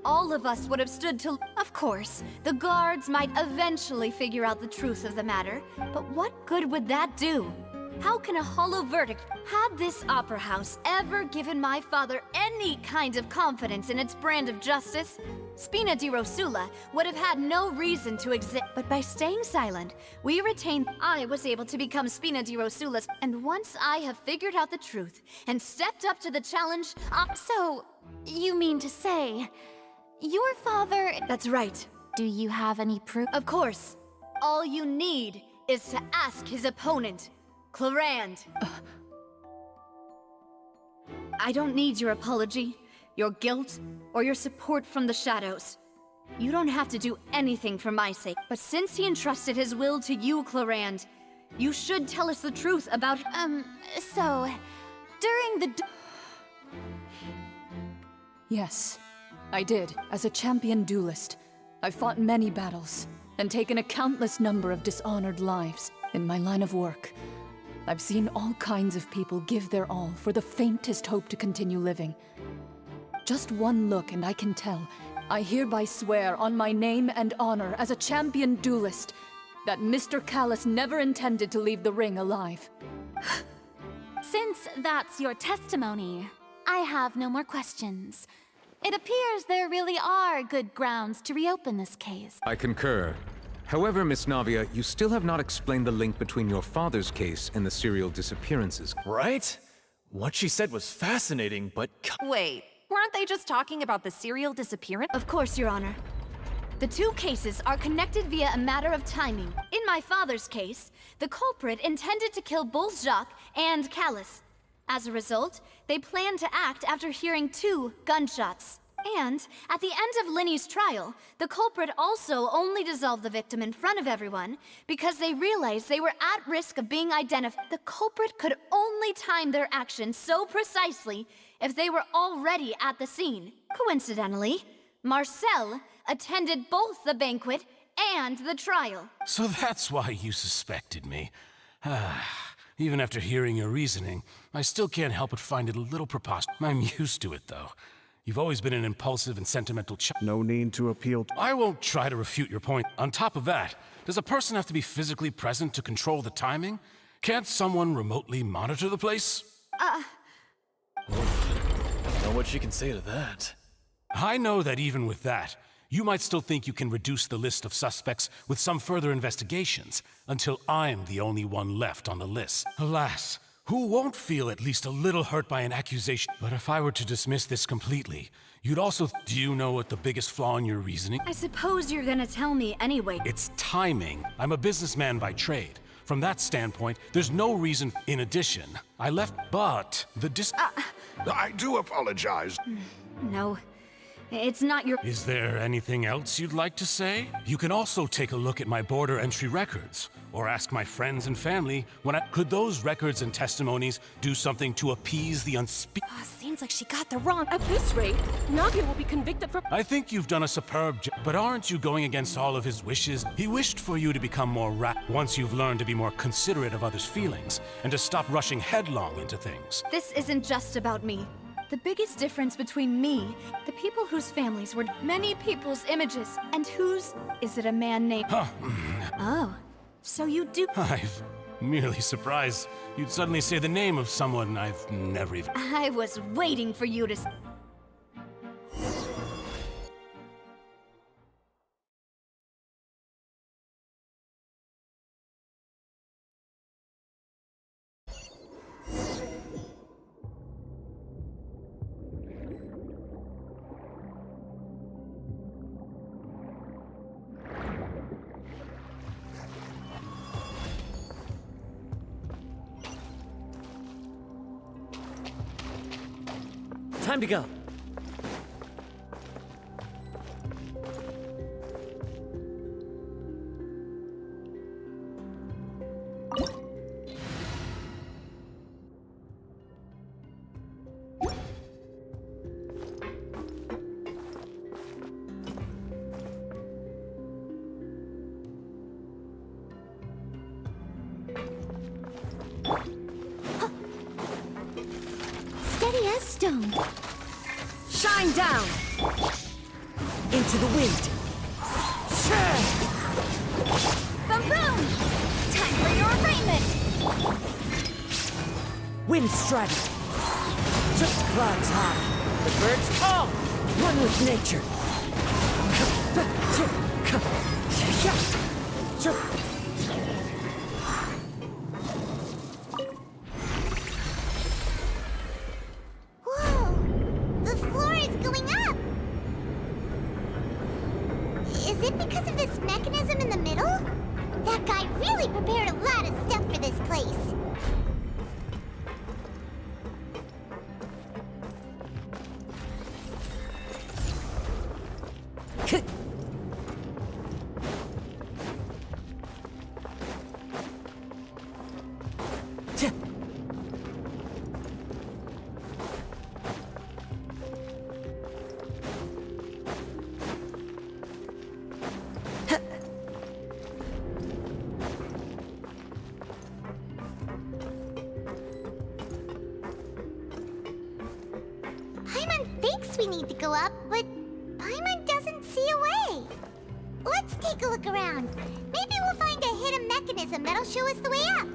All of us would have stood to— Of course, the guards might eventually figure out the truth of the matter, but what good would that do? How can a hollow verdict— Had this opera house ever given my father any kind of confidence in its brand of justice, Spina di Rosula would have had no reason to exist. But by staying silent, we retained— I was able to become Spina di Rosula's— And once I have figured out the truth and stepped up to the challenge, So, you mean to say, your father— That's right. Do you have any proof? Of course. All you need is to ask his opponent, Clarand. I don't need your apology, your guilt, or your support from the shadows. You don't have to do anything for my sake, but since he entrusted his will to you, Clarand, you should tell us the truth about— So, during the— Yes, I did. As a champion duelist, I've fought many battles and taken a countless number of dishonored lives. In my line of work, I've seen all kinds of people give their all for the faintest hope to continue living. Just one look and I can tell. I hereby swear on my name and honor as a champion duelist that Mr. Callus never intended to leave the ring alive. Since that's your testimony, I have no more questions. It appears there really are good grounds to reopen this case. I concur. However, Miss Navia, you still have not explained the link between your father's case and the serial disappearances. Right? What she said was fascinating, but— Wait, weren't they just talking about the serial disappearance? Of course, Your Honor. The two cases are connected via a matter of timing. In my father's case, the culprit intended to kill both Jacques and Callus. As a result, they planned to act after hearing 2 gunshots. And at the end of Linny's trial, the culprit also only dissolved the victim in front of everyone because they realized they were at risk of being identified. The culprit could only time their actions so precisely if they were already at the scene. Coincidentally, Marcel attended both the banquet and the trial. So that's why you suspected me. Even after hearing your reasoning, I still can't help but find it a little preposterous. I'm used to it, though. You've always been an impulsive and sentimental child. No need to appeal. I won't try to refute your point. On top of that, does a person have to be physically present to control the timing? Can't someone remotely monitor the place? Know what she can say to that. I know that even with that, you might still think you can reduce the list of suspects with some further investigations, until I'm the only one left on the list. Alas, who won't feel at least a little hurt by an accusation? But if I were to dismiss this completely, you'd also... Do you know what the biggest flaw in your reasoning? I suppose you're gonna tell me anyway. It's timing. I'm a businessman by trade. From that standpoint, there's no reason... In addition, I left... But the I do apologize. No, it's not your... Is there anything else you'd like to say? You can also take a look at my border entry records, or ask my friends and family when I... Could those records and testimonies do something to appease the Seems like she got the wrong... At this rate, Nagi will be convicted for... I think you've done a superb job, but aren't you going against all of his wishes? He wished for you to become more once you've learned to be more considerate of others' feelings, and to stop rushing headlong into things. This isn't just about me. The biggest difference between me, the people whose families were many people's images, and whose is it a man named... Oh, so you do... I'm merely surprised you'd suddenly say the name of someone I've never even... I was waiting for you to... Time to go. Steady as stone. Shine down! Into the wind. Boom boom! Time for your arraignment! Wind strategy. Clouds high. The birds call. One with nature. Whoa! The floor is going up! Is it because of this mechanism in the middle? That guy really prepared a lot of stuff for this place. Paimon thinks we need to go up, but Paimon doesn't see a way. Let's take a look around. Maybe we'll find a hidden mechanism that'll show us the way up.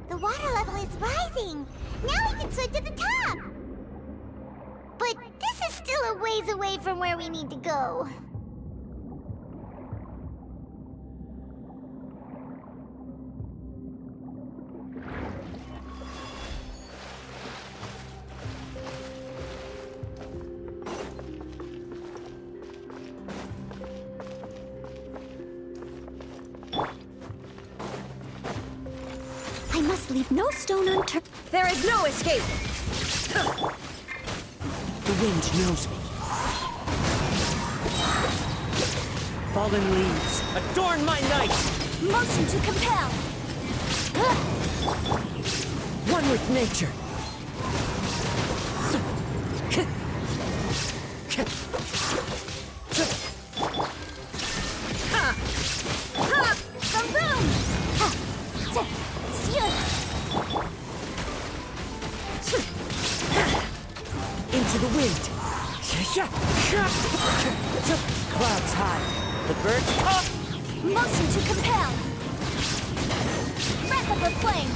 The water level is rising! Now we can swim to the top! But this is still a ways away from where we need to go. I must leave no stone unturned. There is no escape! The wind knows me. Fallen leaves, adorn my night! Motion to compel! One with nature. Into the wind. Clouds high. The birds up. Motion to compel. Breath of the flame.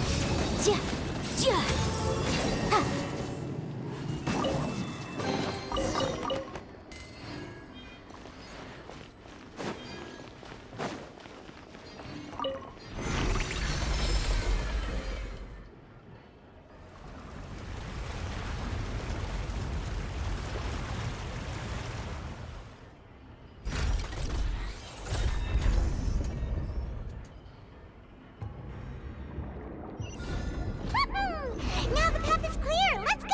Now the path is clear! Let's go!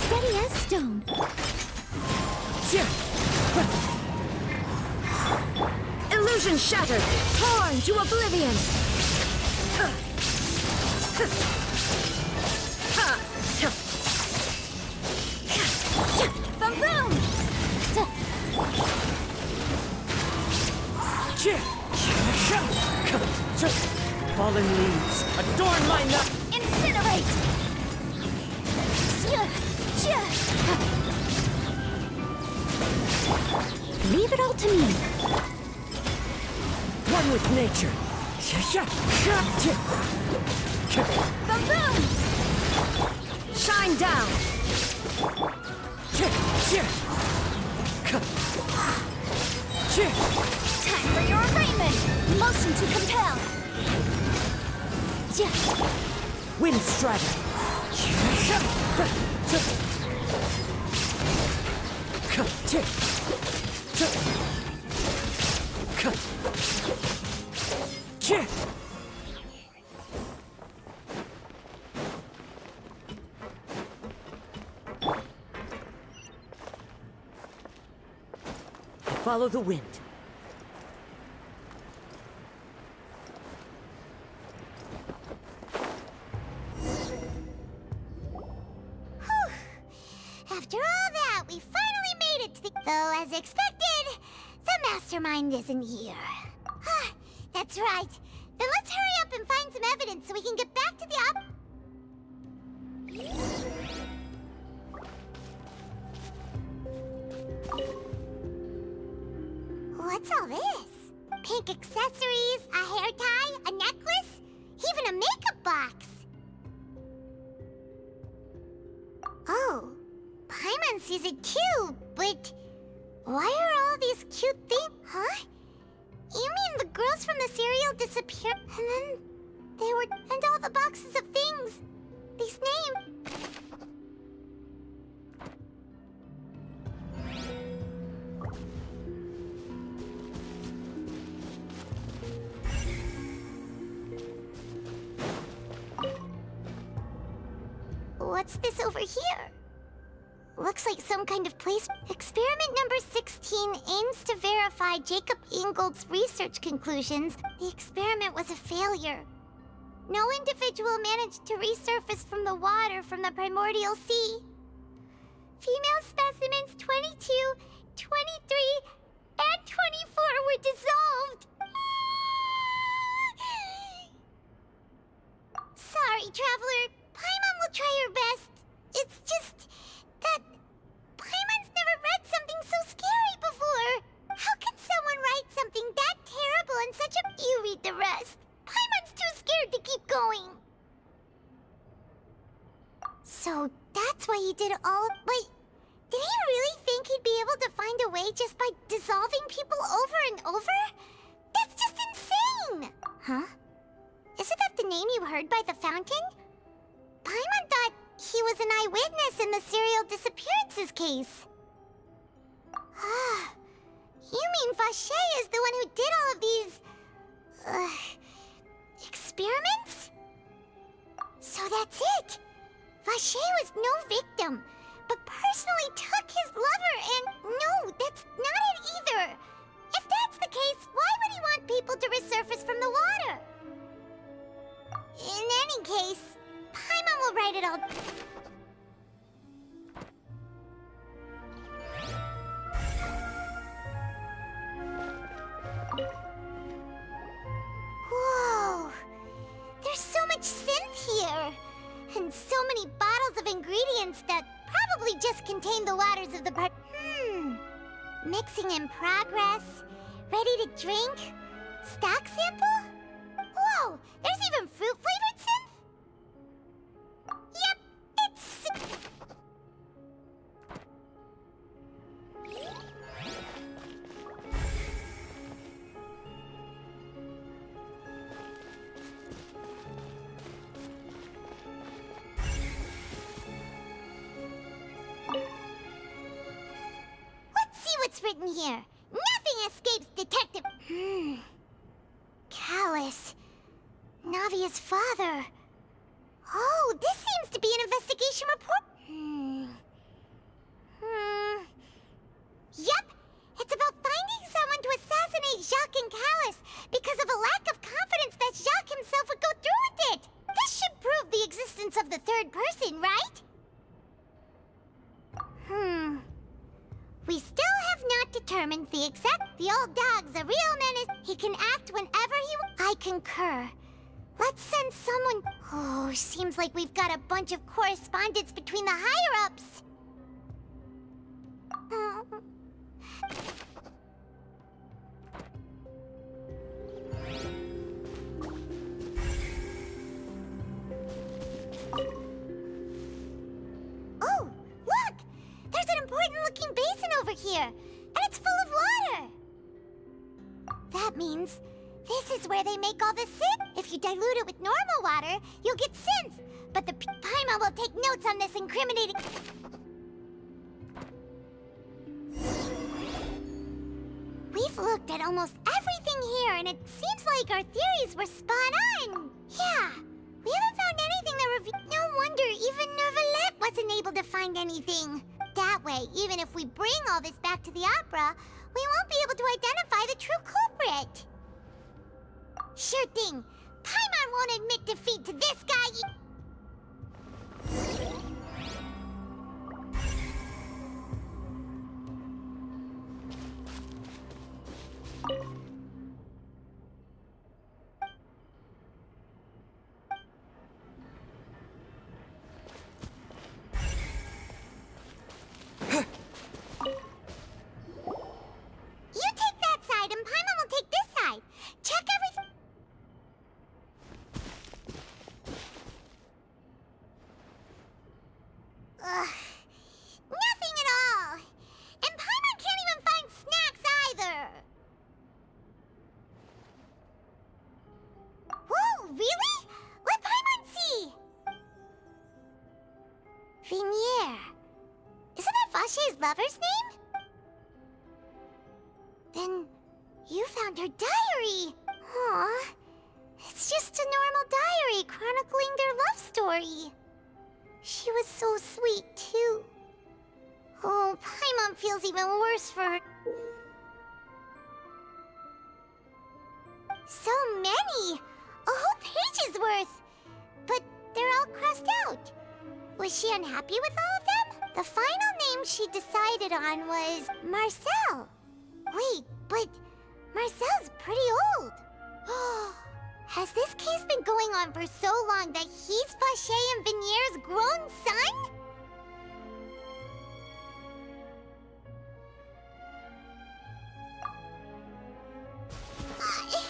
Steady as stone. Illusion shattered! Torn to oblivion! Boom! Fallen leaves, adorn my night! Incinerate! Leave it all to me. One with nature. Boom! Shine down! Time for your arraignment! Motion to compel! Wind strike! Follow the wind. After all that, we finally made it to the... Though, as expected, the mastermind isn't here. That's right. Then let's hurry up and find some evidence so we can get back to the What's all this? Pink accessories, a hair tie, a necklace, even a makeup box. Oh, Paimon sees it too, but why are all these cute things? Huh? You mean the girls from the serial disappeared and then they were... and all the boxes of things, these names... What's this over here? Looks like some kind of place. Experiment number 16 aims to verify Jacob Ingold's research conclusions. The experiment was a failure. No individual managed to resurface from the water from the primordial sea. Female specimens 22, 23, and 24 were dissolved. Sorry, Traveler. Paimon will try her best. It's just that Paimon's never read something so scary before. How can someone write something that terrible in such a... You read the rest. Paimon's too scared to keep going. So that's why he did all... Wait, did he really think he'd be able to find a way just by dissolving people over and over? That's just insane! Huh? Isn't that the name you heard by the fountain? Paimon thought he was an eyewitness in the serial disappearances case. You mean Vache is the one who did all of these... experiments? So that's it! Vache was no victim, but personally took his lover and... No, that's not it either! If that's the case, why would he want people to resurface from the water? In any case... Paimon will write it all. Whoa! There's so much synth here! And so many bottles of ingredients that probably just contain the waters of the part. Mixing in progress. Ready to drink? Stock sample? Whoa! There's even fruit-flavored synth? Yep, it's... Let's see what's written here. Nothing escapes Detective... Callus. Navia's father. Oh, this seems to be an investigation report. Yep, it's about finding someone to assassinate Jacques and Callus because of a lack of confidence that Jacques himself would go through with it. This should prove the existence of the third person, right? We still have not determined the exact... The old dog's a real menace. He can act whenever he... I concur. Let's send someone... Oh, seems like we've got a bunch of correspondence between the higher-ups. Oh, look! There's an here, and it's full of water. That means this is where they make all the synth. If you dilute it with normal water, you'll get synth. But the Paimon will take notes on this incriminating... We've looked at almost everything here, and it seems like our theories were spot on. Yeah, we haven't found anything that no wonder even Nervalette wasn't able to find anything. That way, even if we bring all this back to the opera, we won't be able to identify the true culprit. Sure thing. Paimon won't admit defeat to this guy. You take that side, and Paimon will take this side. Check everything. Ugh. Nothing at all. And Paimon can't even find snacks either. Whoa, really? Let Paimon see. Vinier. Isn't that Vache's lover's name? Then you found her diary. Aw. It's just a normal diary chronicling their love story. She was so sweet, too. Oh, Paimon feels even worse for her. So many! A whole page's worth! But they're all crossed out. Was she unhappy with all of them? The final name she decided on was Marcel. Wait, but Marcel's pretty old. Has this case been going on for so long that he's Vache and Vinier's grown son? Hey!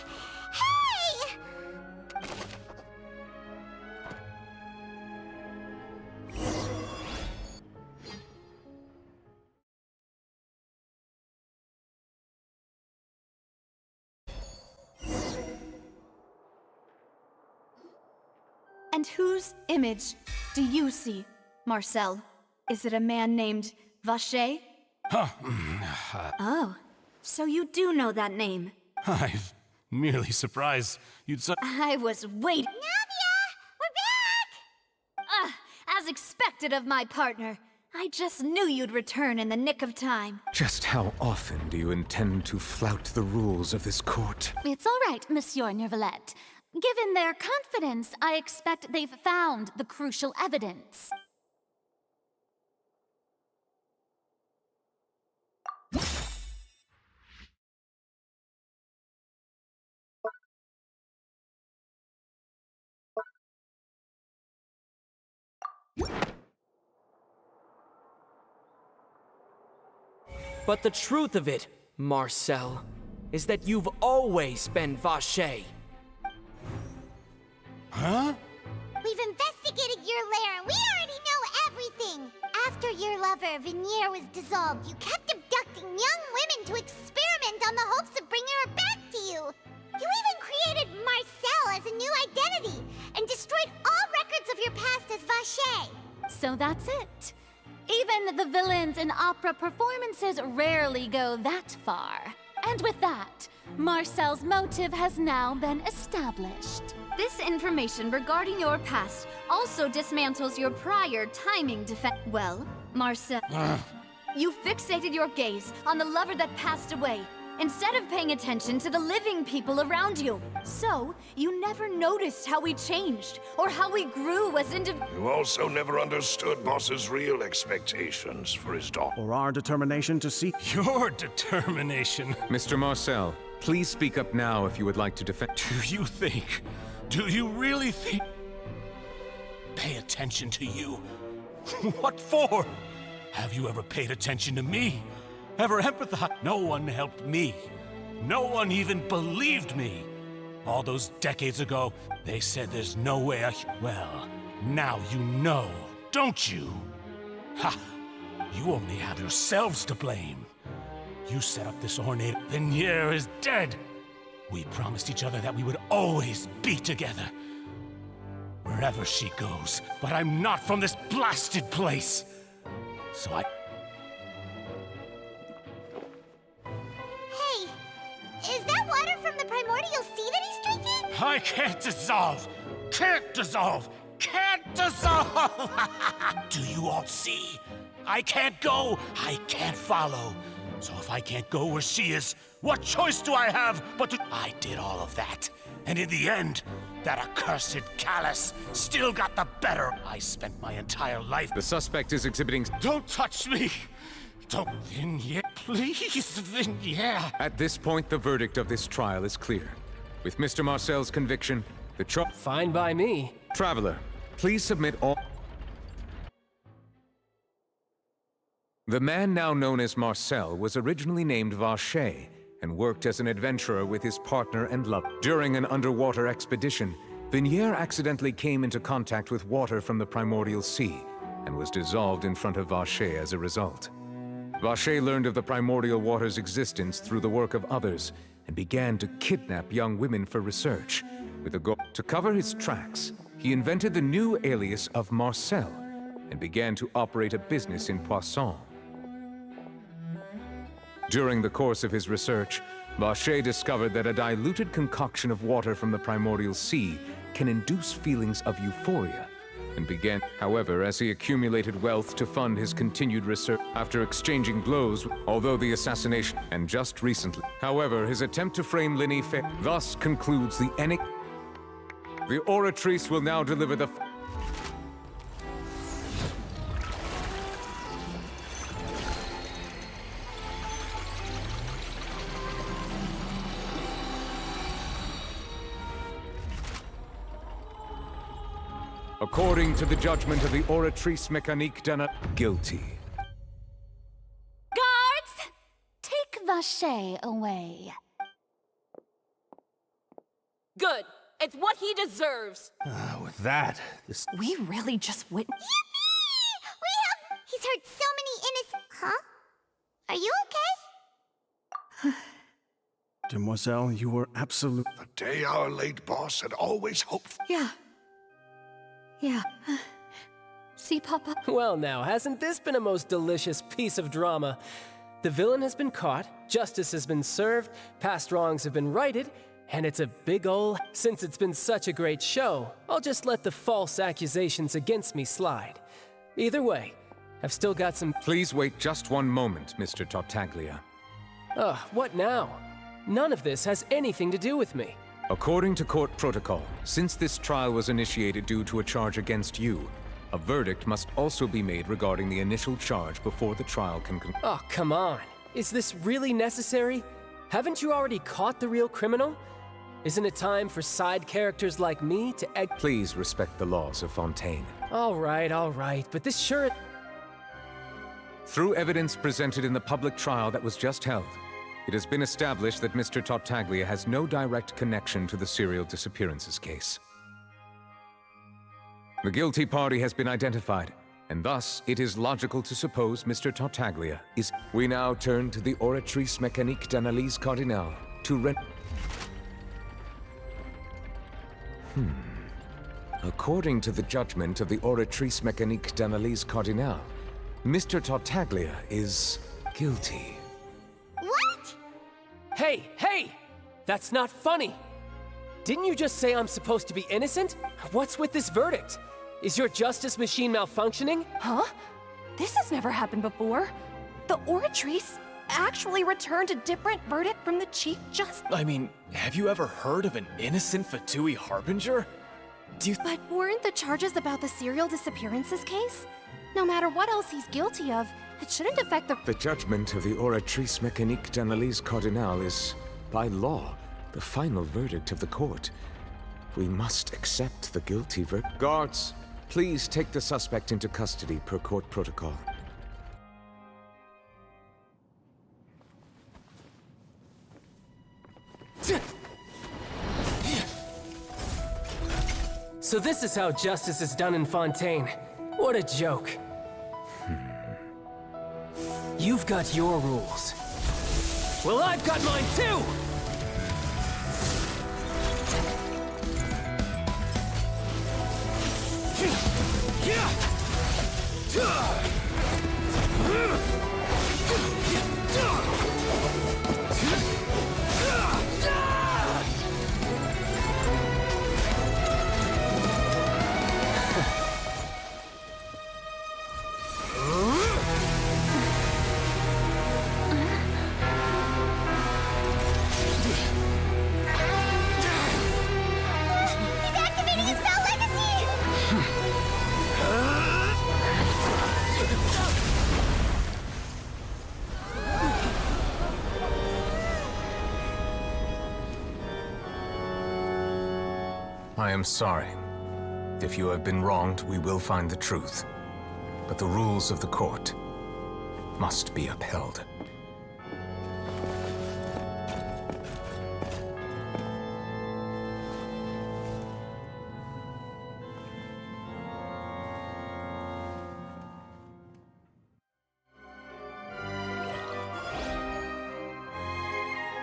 And whose image do you see, Marcel? Is it a man named Vache? Oh, so you do know that name. I'm merely surprised you'd I was waiting. Navia! We're back! As expected of my partner. I just knew you'd return in the nick of time. Just how often do you intend to flout the rules of this court? It's all right, Monsieur Nervalette. Given their confidence, I expect they've found the crucial evidence. But the truth of it, Marcel, is that you've always been Vache. Huh? We've investigated your lair, and we already know everything! After your lover, Vinier, was dissolved, you kept abducting young women to experiment on the hopes of bringing her back to you! You even created Marcel as a new identity, and destroyed all records of your past as Vache! So that's it. Even the villains in opera performances rarely go that far. And with that, Marcel's motive has now been established. This information regarding your past also dismantles your prior timing defense. Well, Marcel, you fixated your gaze on the lover that passed away, instead of paying attention to the living people around you. So, you never noticed how we changed, or how we grew as individuals. You also never understood Boss's real expectations for his daughter. Or our determination to seek... Your determination? Mr. Marcel, please speak up now if you would like to defend... Do you really think... Pay attention to you? What for? Have you ever paid attention to me? Ever empathized? No one helped me. No one even believed me. All those decades ago, they said there's no way Well, now you know, don't you? Ha! You only have yourselves to blame. You set up this ornate. Venier is dead. We promised each other that we would always be together. Wherever she goes. But I'm not from this blasted place. So I... Hey, is that water from the primordial sea that he's drinking? I can't dissolve! Can't dissolve! Can't dissolve! Do you all see? I can't go, I can't follow. So if I can't go where she is, what choice do I have but to... I did all of that. And in the end, that accursed Callus still got the better. I spent my entire life... The suspect is exhibiting... Don't touch me! Don't, Venier, please, Venier. At this point, the verdict of this trial is clear. With Mr. Marcel's conviction, the Fine by me. Traveler, please submit all... The man now known as Marcel was originally named Vacher and worked as an adventurer with his partner and lover. During an underwater expedition, Venier accidentally came into contact with water from the primordial sea and was dissolved in front of Vacher as a result. Vacher learned of the primordial water's existence through the work of others and began to kidnap young women for research. With a goal to cover his tracks, he invented the new alias of Marcel and began to operate a business in Poisson. During the course of his research, Vacher discovered that a diluted concoction of water from the primordial sea can induce feelings of euphoria, and began, however, as he accumulated wealth to fund his continued research after exchanging blows, although the assassination, and just recently. However, his attempt to frame Linny failed. Thus concludes the enigma. The oratrice will now deliver the... According to the judgment of the Oratrice Mécanique d'un... Guilty. Guards! Take Vacher away. Good. It's what he deserves. With that, this... We really just went... Yippee! He's hurt so many innocent... Huh? Are you okay? Demoiselle, you were absolute... The day our late boss had always hoped... Yeah. See, Papa? Well now, hasn't this been a most delicious piece of drama? The villain has been caught, justice has been served, past wrongs have been righted, and it's a big ol'... Since it's been such a great show, I'll just let the false accusations against me slide. Either way, I've still got some... Please wait just one moment, Mr. Tartaglia. Ugh, what now? None of this has anything to do with me. According to court protocol, since this trial was initiated due to a charge against you, a verdict must also be made regarding the initial charge before the trial can conclude. Oh, come on. Is this really necessary? Haven't you already caught the real criminal? Isn't it time for side characters like me to Please respect the laws of Fontaine. All right, but this sure... Through evidence presented in the public trial that was just held, it has been established that Mr. Tartaglia has no direct connection to the serial disappearances case. The guilty party has been identified, and thus it is logical to suppose Mr. Tartaglia is... We now turn to the Oratrice Mécanique d'Analyse Cardinale to According to the judgment of the Oratrice Mécanique d'Analyse Cardinale, Mr. Tartaglia is guilty. What? Hey! That's not funny! Didn't you just say I'm supposed to be innocent? What's with this verdict? Is your justice machine malfunctioning? Huh? This has never happened before. The Oratrice actually returned a different verdict from the Chief Justice. I mean, have you ever heard of an innocent Fatui Harbinger? But weren't the charges about the serial disappearances case? No matter what else he's guilty of, it shouldn't affect the... The judgment of the Oratrice Mécanique d'Analyse Cardinale is, by law, the final verdict of the court. We must accept the guilty verdict. Guards, please take the suspect into custody per court protocol. So this is how justice is done in Fontaine. What a joke. You've got your rules. Well, I've got mine too! He's activating his spell legacy! I am sorry. If you have been wronged, we will find the truth. But the rules of the court must be upheld.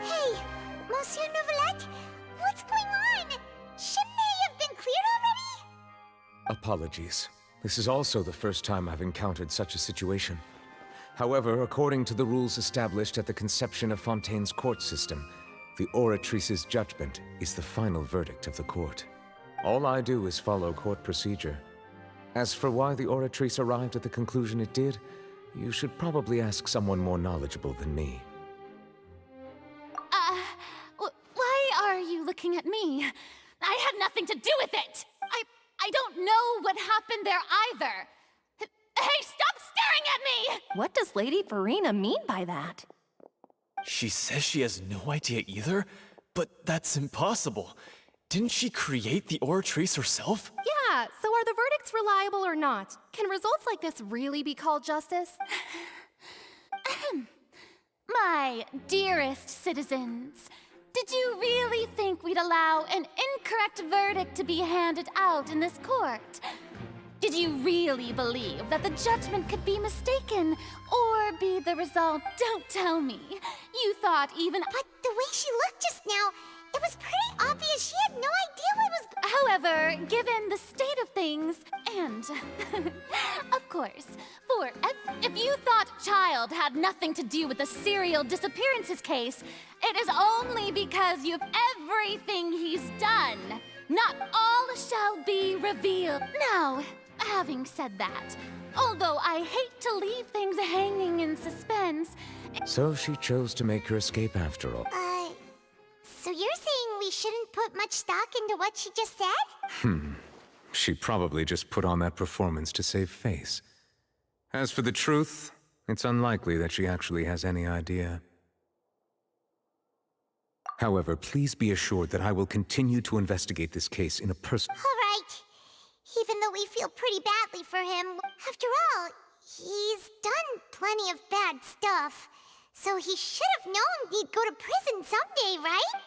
Hey, Monsieur Novelette, what's going on? Shouldn't they have been cleared already? Apologies. This is also the first time I've encountered such a situation. However, according to the rules established at the conception of Fontaine's court system, the Oratrice's judgment is the final verdict of the court. All I do is follow court procedure. As for why the Oratrice arrived at the conclusion it did, you should probably ask someone more knowledgeable than me. Why are you looking at me? I had nothing to do with it! I don't know what happened there either! Hey, stop staring at me! What does Lady Verena mean by that? She says she has no idea either, but that's impossible. Didn't she create the Oratrice herself? Yeah, so are the verdicts reliable or not? Can results like this really be called justice? My dearest citizens, did you really think we'd allow an incorrect verdict to be handed out in this court? Did you really believe that the judgment could be mistaken or be the result? Don't tell me. You thought even— But the way she looked just now, it was pretty obvious she had no idea what was— However, given the state of things, and of course, if you thought Child had nothing to do with the serial disappearances case, it is only because you have everything he's done. Not all shall be revealed. Now, having said that, although I hate to leave things hanging in suspense— So she chose to make her escape after all. So you're saying we shouldn't put much stock into what she just said? She probably just put on that performance to save face. As for the truth, it's unlikely that she actually has any idea. However, please be assured that I will continue to investigate this case in a personal— All right. Even though we feel pretty badly for him, after all, he's done plenty of bad stuff. So he should have known he'd go to prison someday, right?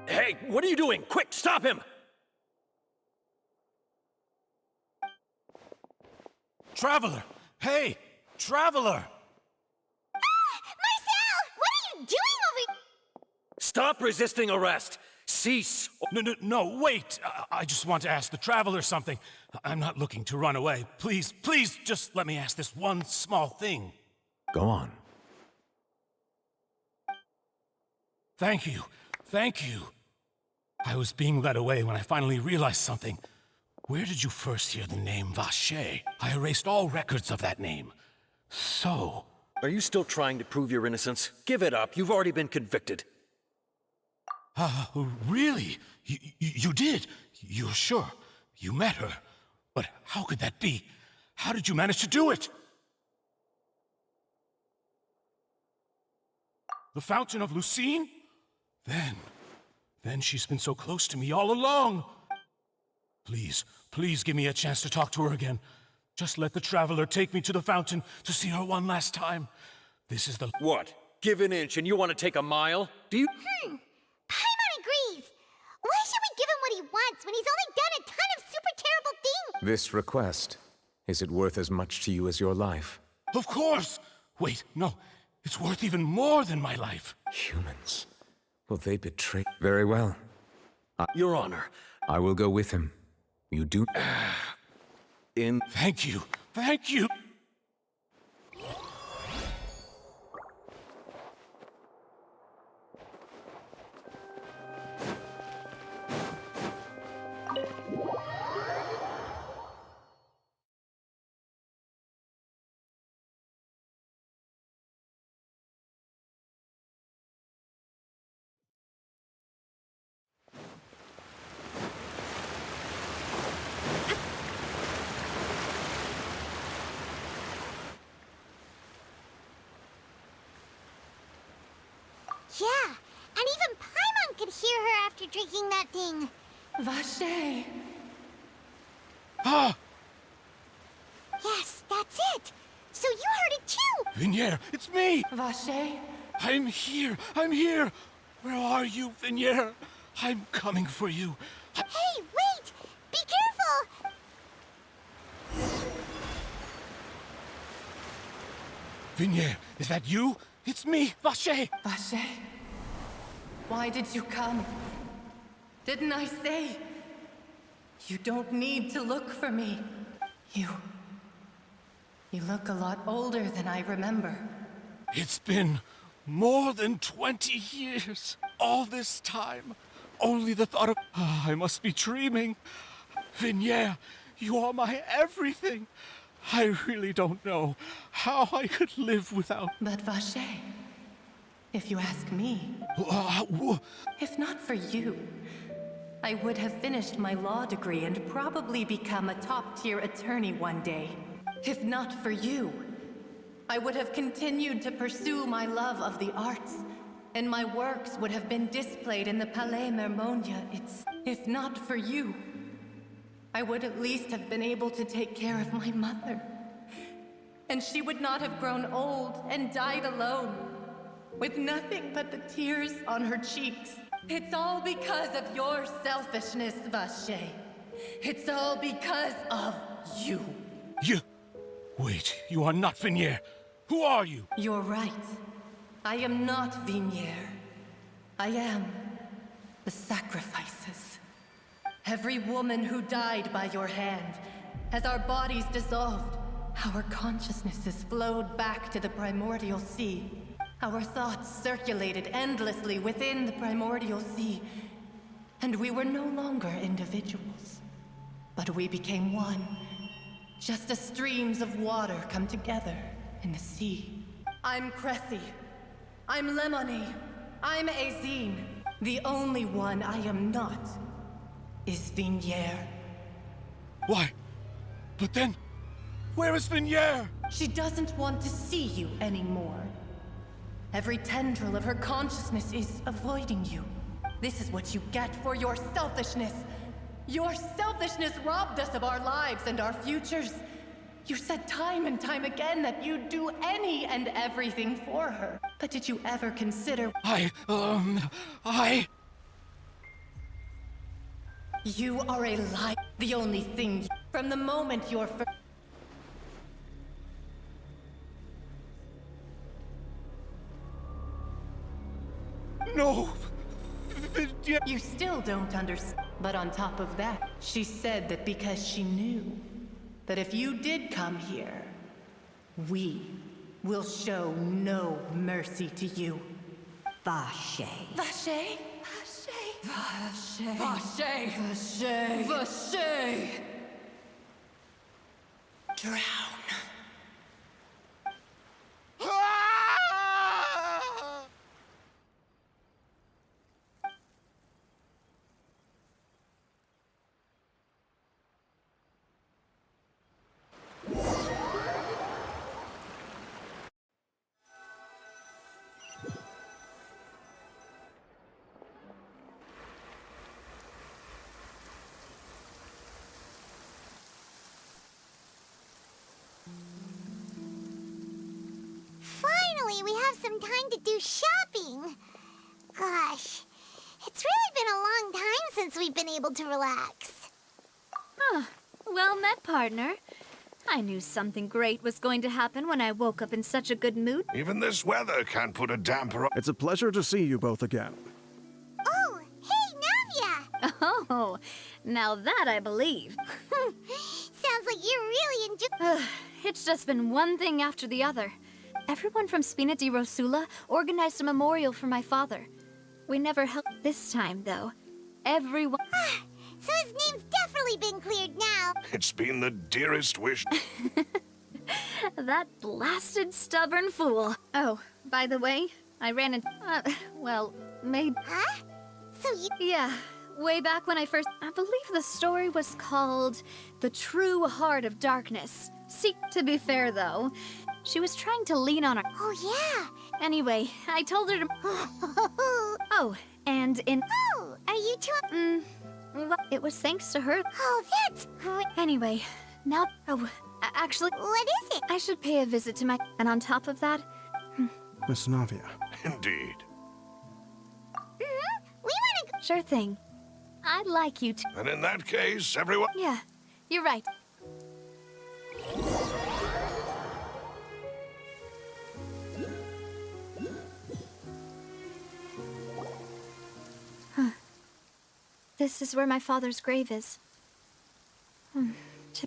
Hey, what are you doing? Quick, stop him! Traveler! Hey! Traveler! Marcel! What are you doing over— Stop resisting arrest! Cease! No, wait! I just want to ask the Traveler something. I'm not looking to run away. Please, just let me ask this one small thing. Go on. Thank you. I was being led away when I finally realized something. Where did you first hear the name Vache? I erased all records of that name. So... Are you still trying to prove your innocence? Give it up. You've already been convicted. Really? You did? You're sure? You met her? But how could that be? How did you manage to do it? The Fountain of Lucine? Then she's been so close to me all along. Please give me a chance to talk to her again. Just let the Traveler take me to the fountain to see her one last time. This is the... What? Give an inch and you want to take a mile? Do you... Paimon agrees! Why should we give him what he wants when he's only done a ton of super terrible things? This request, is it worth as much to you as your life? Of course! Wait, no. It's worth even more than my life. Humans. Will they betray... Very well. Your Honor. I will go with him. You do... Thank you. Yeah, and even Paimon could hear her after drinking that thing. Vache. Ah! Yes, that's it. So you heard it too. Vignier, it's me! Vache? I'm here. Where are you, Vignier? I'm coming for you. Hey, wait! Be careful! Vignier, is that you? It's me, Vache! Vache? Why did you come? Didn't I say? You don't need to look for me. You look a lot older than I remember. It's been more than 20 years. All this time. Only the thought of... I must be dreaming. Vignier, you are my everything. I really don't know how I could live without... But Vache, if you ask me, if not for you, I would have finished my law degree and probably become a top-tier attorney one day. If not for you, I would have continued to pursue my love of the arts, and my works would have been displayed in the Palais Mermonia. If not for you, I would at least have been able to take care of my mother. And she would not have grown old and died alone, with nothing but the tears on her cheeks. It's all because of your selfishness, Vache. It's all because of you. Wait, you are not Vignier. Who are you? You're right. I am not Vignier. I am the sacrifices. Every woman who died by your hand, as our bodies dissolved, our consciousnesses flowed back to the primordial sea. Our thoughts circulated endlessly within the primordial sea, and we were no longer individuals, but we became one, just as streams of water come together in the sea. I'm Cressy. I'm Lemonie. I'm Azine. The only one I am not is Vignier. Why? But then, where is Vignier? She doesn't want to see you anymore. Every tendril of her consciousness is avoiding you. This is what you get for your selfishness. Your selfishness robbed us of our lives and our futures. You said time and time again that you'd do any and everything for her. But did you ever consider... You are a lie. The only thing... From the moment you're... No! You still don't understand. But on top of that, she said that because she knew that if you did come here, we will show no mercy to you. Vache. Vache? Vache. Vache. Vache. Vache. Drown. Finally, we have some time to do shopping. Gosh, it's really been a long time since we've been able to relax. Huh. Well met, partner. I knew something great was going to happen when I woke up in such a good mood. Even this weather can't put a damper on. It's a pleasure to see you both again. Oh, hey, Navia! Oh, now that I believe. Sounds like you're really enjoying. It's just been one thing after the other. Everyone from Spina di Rosula organized a memorial for my father. We never held this time, though. Everyone... So his name's definitely been cleared now. It's been the dearest wish. That blasted stubborn fool. Oh, by the way, I ran into... well, maybe... Huh? So you... Yeah, way back when I first... I believe the story was called The True Heart of Darkness. See, to be fair, though, she was trying to lean on her... Oh, yeah. Anyway, I told her to... Oh, and in... Oh, are you two... Well, it was thanks to her. Oh, that's great. Anyway, now... Oh, actually... What is it? I should pay a visit to my... And on top of that... Miss Navia. Indeed. We want to go... Sure thing. I'd like you to... And in that case, everyone... Yeah, you're right. Huh. This is where my father's grave is.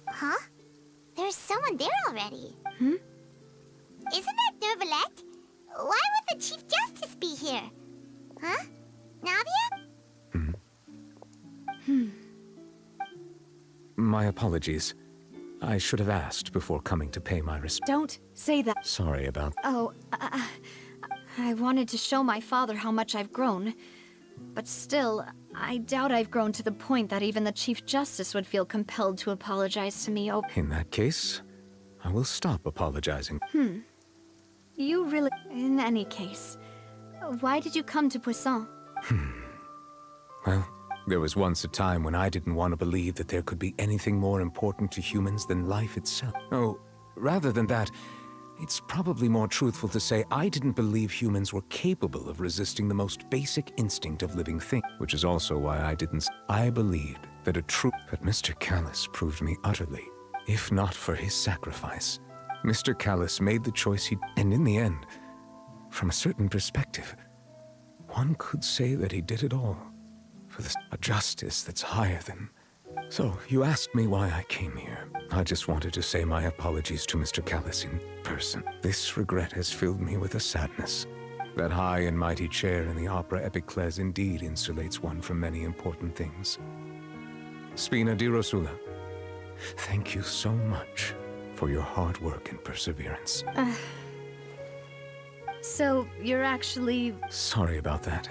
Huh? There's someone there already. Hmm? Isn't that Nervalette? Why would the Chief Justice be here? Huh? Navia? My apologies. I should have asked before coming to pay my respect. Don't say that. Sorry about... Oh, I wanted to show my father how much I've grown. But still, I doubt I've grown to the point that even the Chief Justice would feel compelled to apologize to me. In that case, I will stop apologizing. You really... In any case, why did you come to Poisson? Well, there was once a time when I didn't want to believe that there could be anything more important to humans than life itself. Oh, rather than that, it's probably more truthful to say I didn't believe humans were capable of resisting the most basic instinct of living things, which is also why I didn't... I believed that a true... But Mr. Callis proved me utterly, if not for his sacrifice. Mr. Callis made the choice he... And in the end, from a certain perspective, one could say that he did it all for a justice that's higher than... So, you asked me why I came here. I just wanted to say my apologies to Mr. Callis in person. This regret has filled me with a sadness. That high and mighty chair in the Opera Epiclese indeed insulates one from many important things. Spina di Rosula, thank you so much for your hard work and perseverance. So, you're actually... Sorry about that.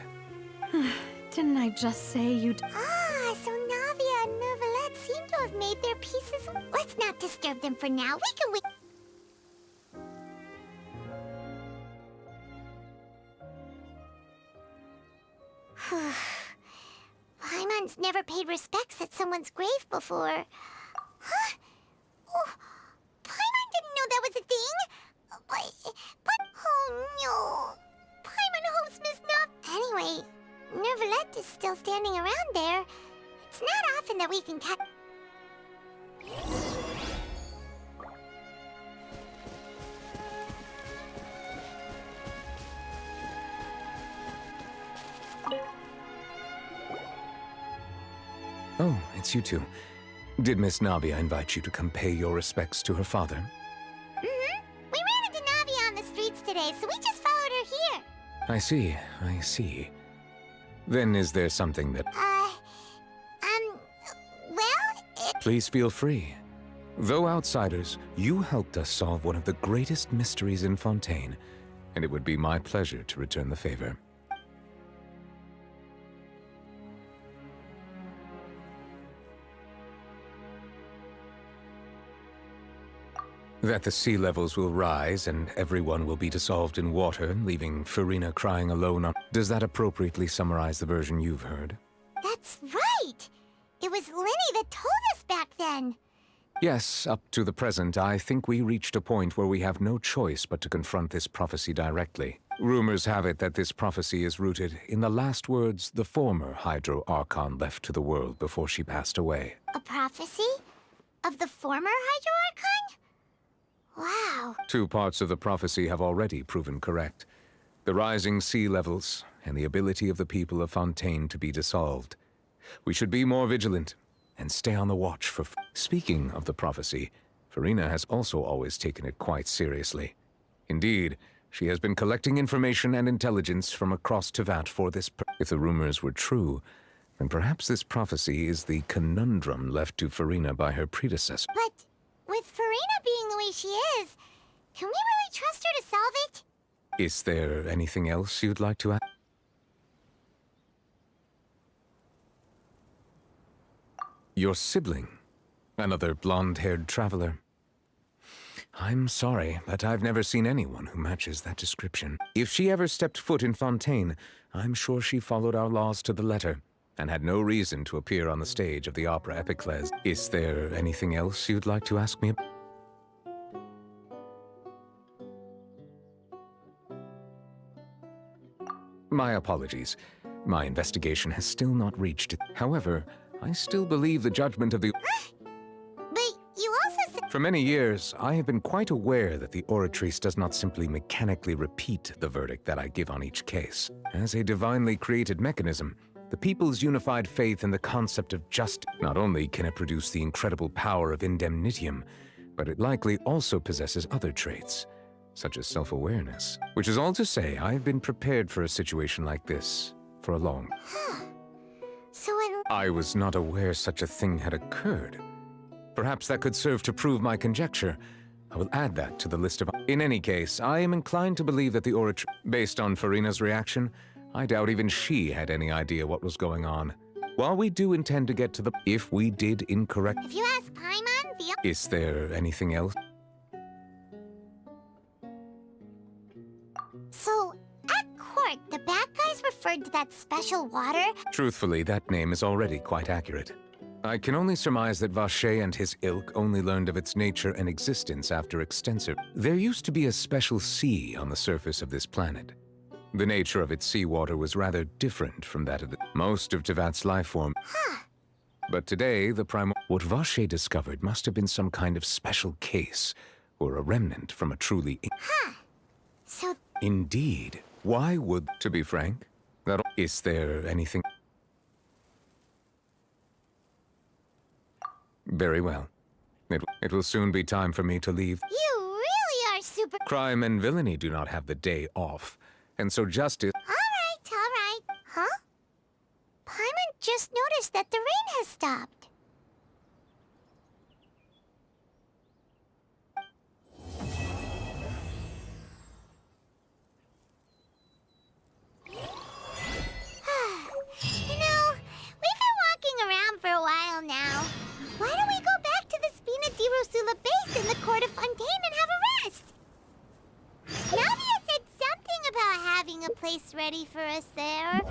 Didn't I just say you'd... Ah, so Navia and Nervalette seem to have made their peaces. Let's not disturb them for now. We can wait. Paimon's never paid respects at someone's grave before. Huh? Oh, Paimon didn't know that was a thing. But oh no. Paimon hopes Miss Anyway, Nervalette is still standing around there. It's not often that we can catch... it's you two. Did Miss Navia invite you to come pay your respects to her father? Mm-hmm. We ran into Navi on the streets today, so we just followed her here. I see. Then is there something that... Well, Please feel free. Though outsiders, you helped us solve one of the greatest mysteries in Fontaine, and it would be my pleasure to return the favor. That the sea levels will rise and everyone will be dissolved in water, leaving Farina crying alone on... Does that appropriately summarize the version you've heard? that's right! It was Linny that told us back then. Yes, up to the present, I think we reached a point where we have no choice but to confront this prophecy directly. Rumors have it that this prophecy is rooted in the last words the former Hydro Archon left to the world before she passed away. A prophecy? Of the former Hydro Archon? Wow. 2 parts of the prophecy have already proven correct. The rising sea levels, and the ability of the people of Fontaine to be dissolved. We should be more vigilant, and stay on the watch for... Speaking of the prophecy, Farina has also always taken it quite seriously. Indeed, she has been collecting information and intelligence from across Tevat for this... If the rumors were true, then perhaps this prophecy is the conundrum left to Farina by her predecessor. But with Farina being the way she is, can we really trust her to solve it? Is there anything else you'd like to add? Your sibling, another blonde-haired traveler. I'm sorry, but I've never seen anyone who matches that description. If she ever stepped foot in Fontaine, I'm sure she followed our laws to the letter, and had no reason to appear on the stage of the opera Epiclese. Is there anything else you'd like to ask me? My apologies. My investigation has still not reached it. However, I still believe the judgment of the... But you also said... For many years, I have been quite aware that the Oratrice does not simply mechanically repeat the verdict that I give on each case. As a divinely created mechanism, the people's unified faith in the concept of justice, not only can it produce the incredible power of indemnitium, but it likely also possesses other traits, such as self-awareness. Which is all to say, I have been prepared for a situation like this for a long... So when... I was not aware such a thing had occurred. Perhaps that could serve to prove my conjecture. I will add that to the list of... In any case, I am inclined to believe that the Oratrice... Based on Farina's reaction, I doubt even she had any idea what was going on. While we do intend to get to the... If we did incorrect... If you ask Paimon, the... Is there anything else? So, at court, the bad guys referred to that special water? Truthfully, that name is already quite accurate. I can only surmise that Vacher and his ilk only learned of its nature and existence after extensive... There used to be a special sea on the surface of this planet. The nature of its seawater was rather different from that of most of Tevat's life form. But today, the what Vacher discovered must have been some kind of special case, or a remnant from a truly... So... Indeed. Why would... To be frank, that... Is there anything... Very well. It will soon be time for me to leave. You really are super... Crime and villainy do not have the day off, and so justice... All right. Huh? Paimon just noticed that the rain has stopped. You know, we've been walking around for a while now. Why don't we go back to the Spina di Rosula base in the court of Fontaine and have a rest? Navia said something about having a place ready for us there.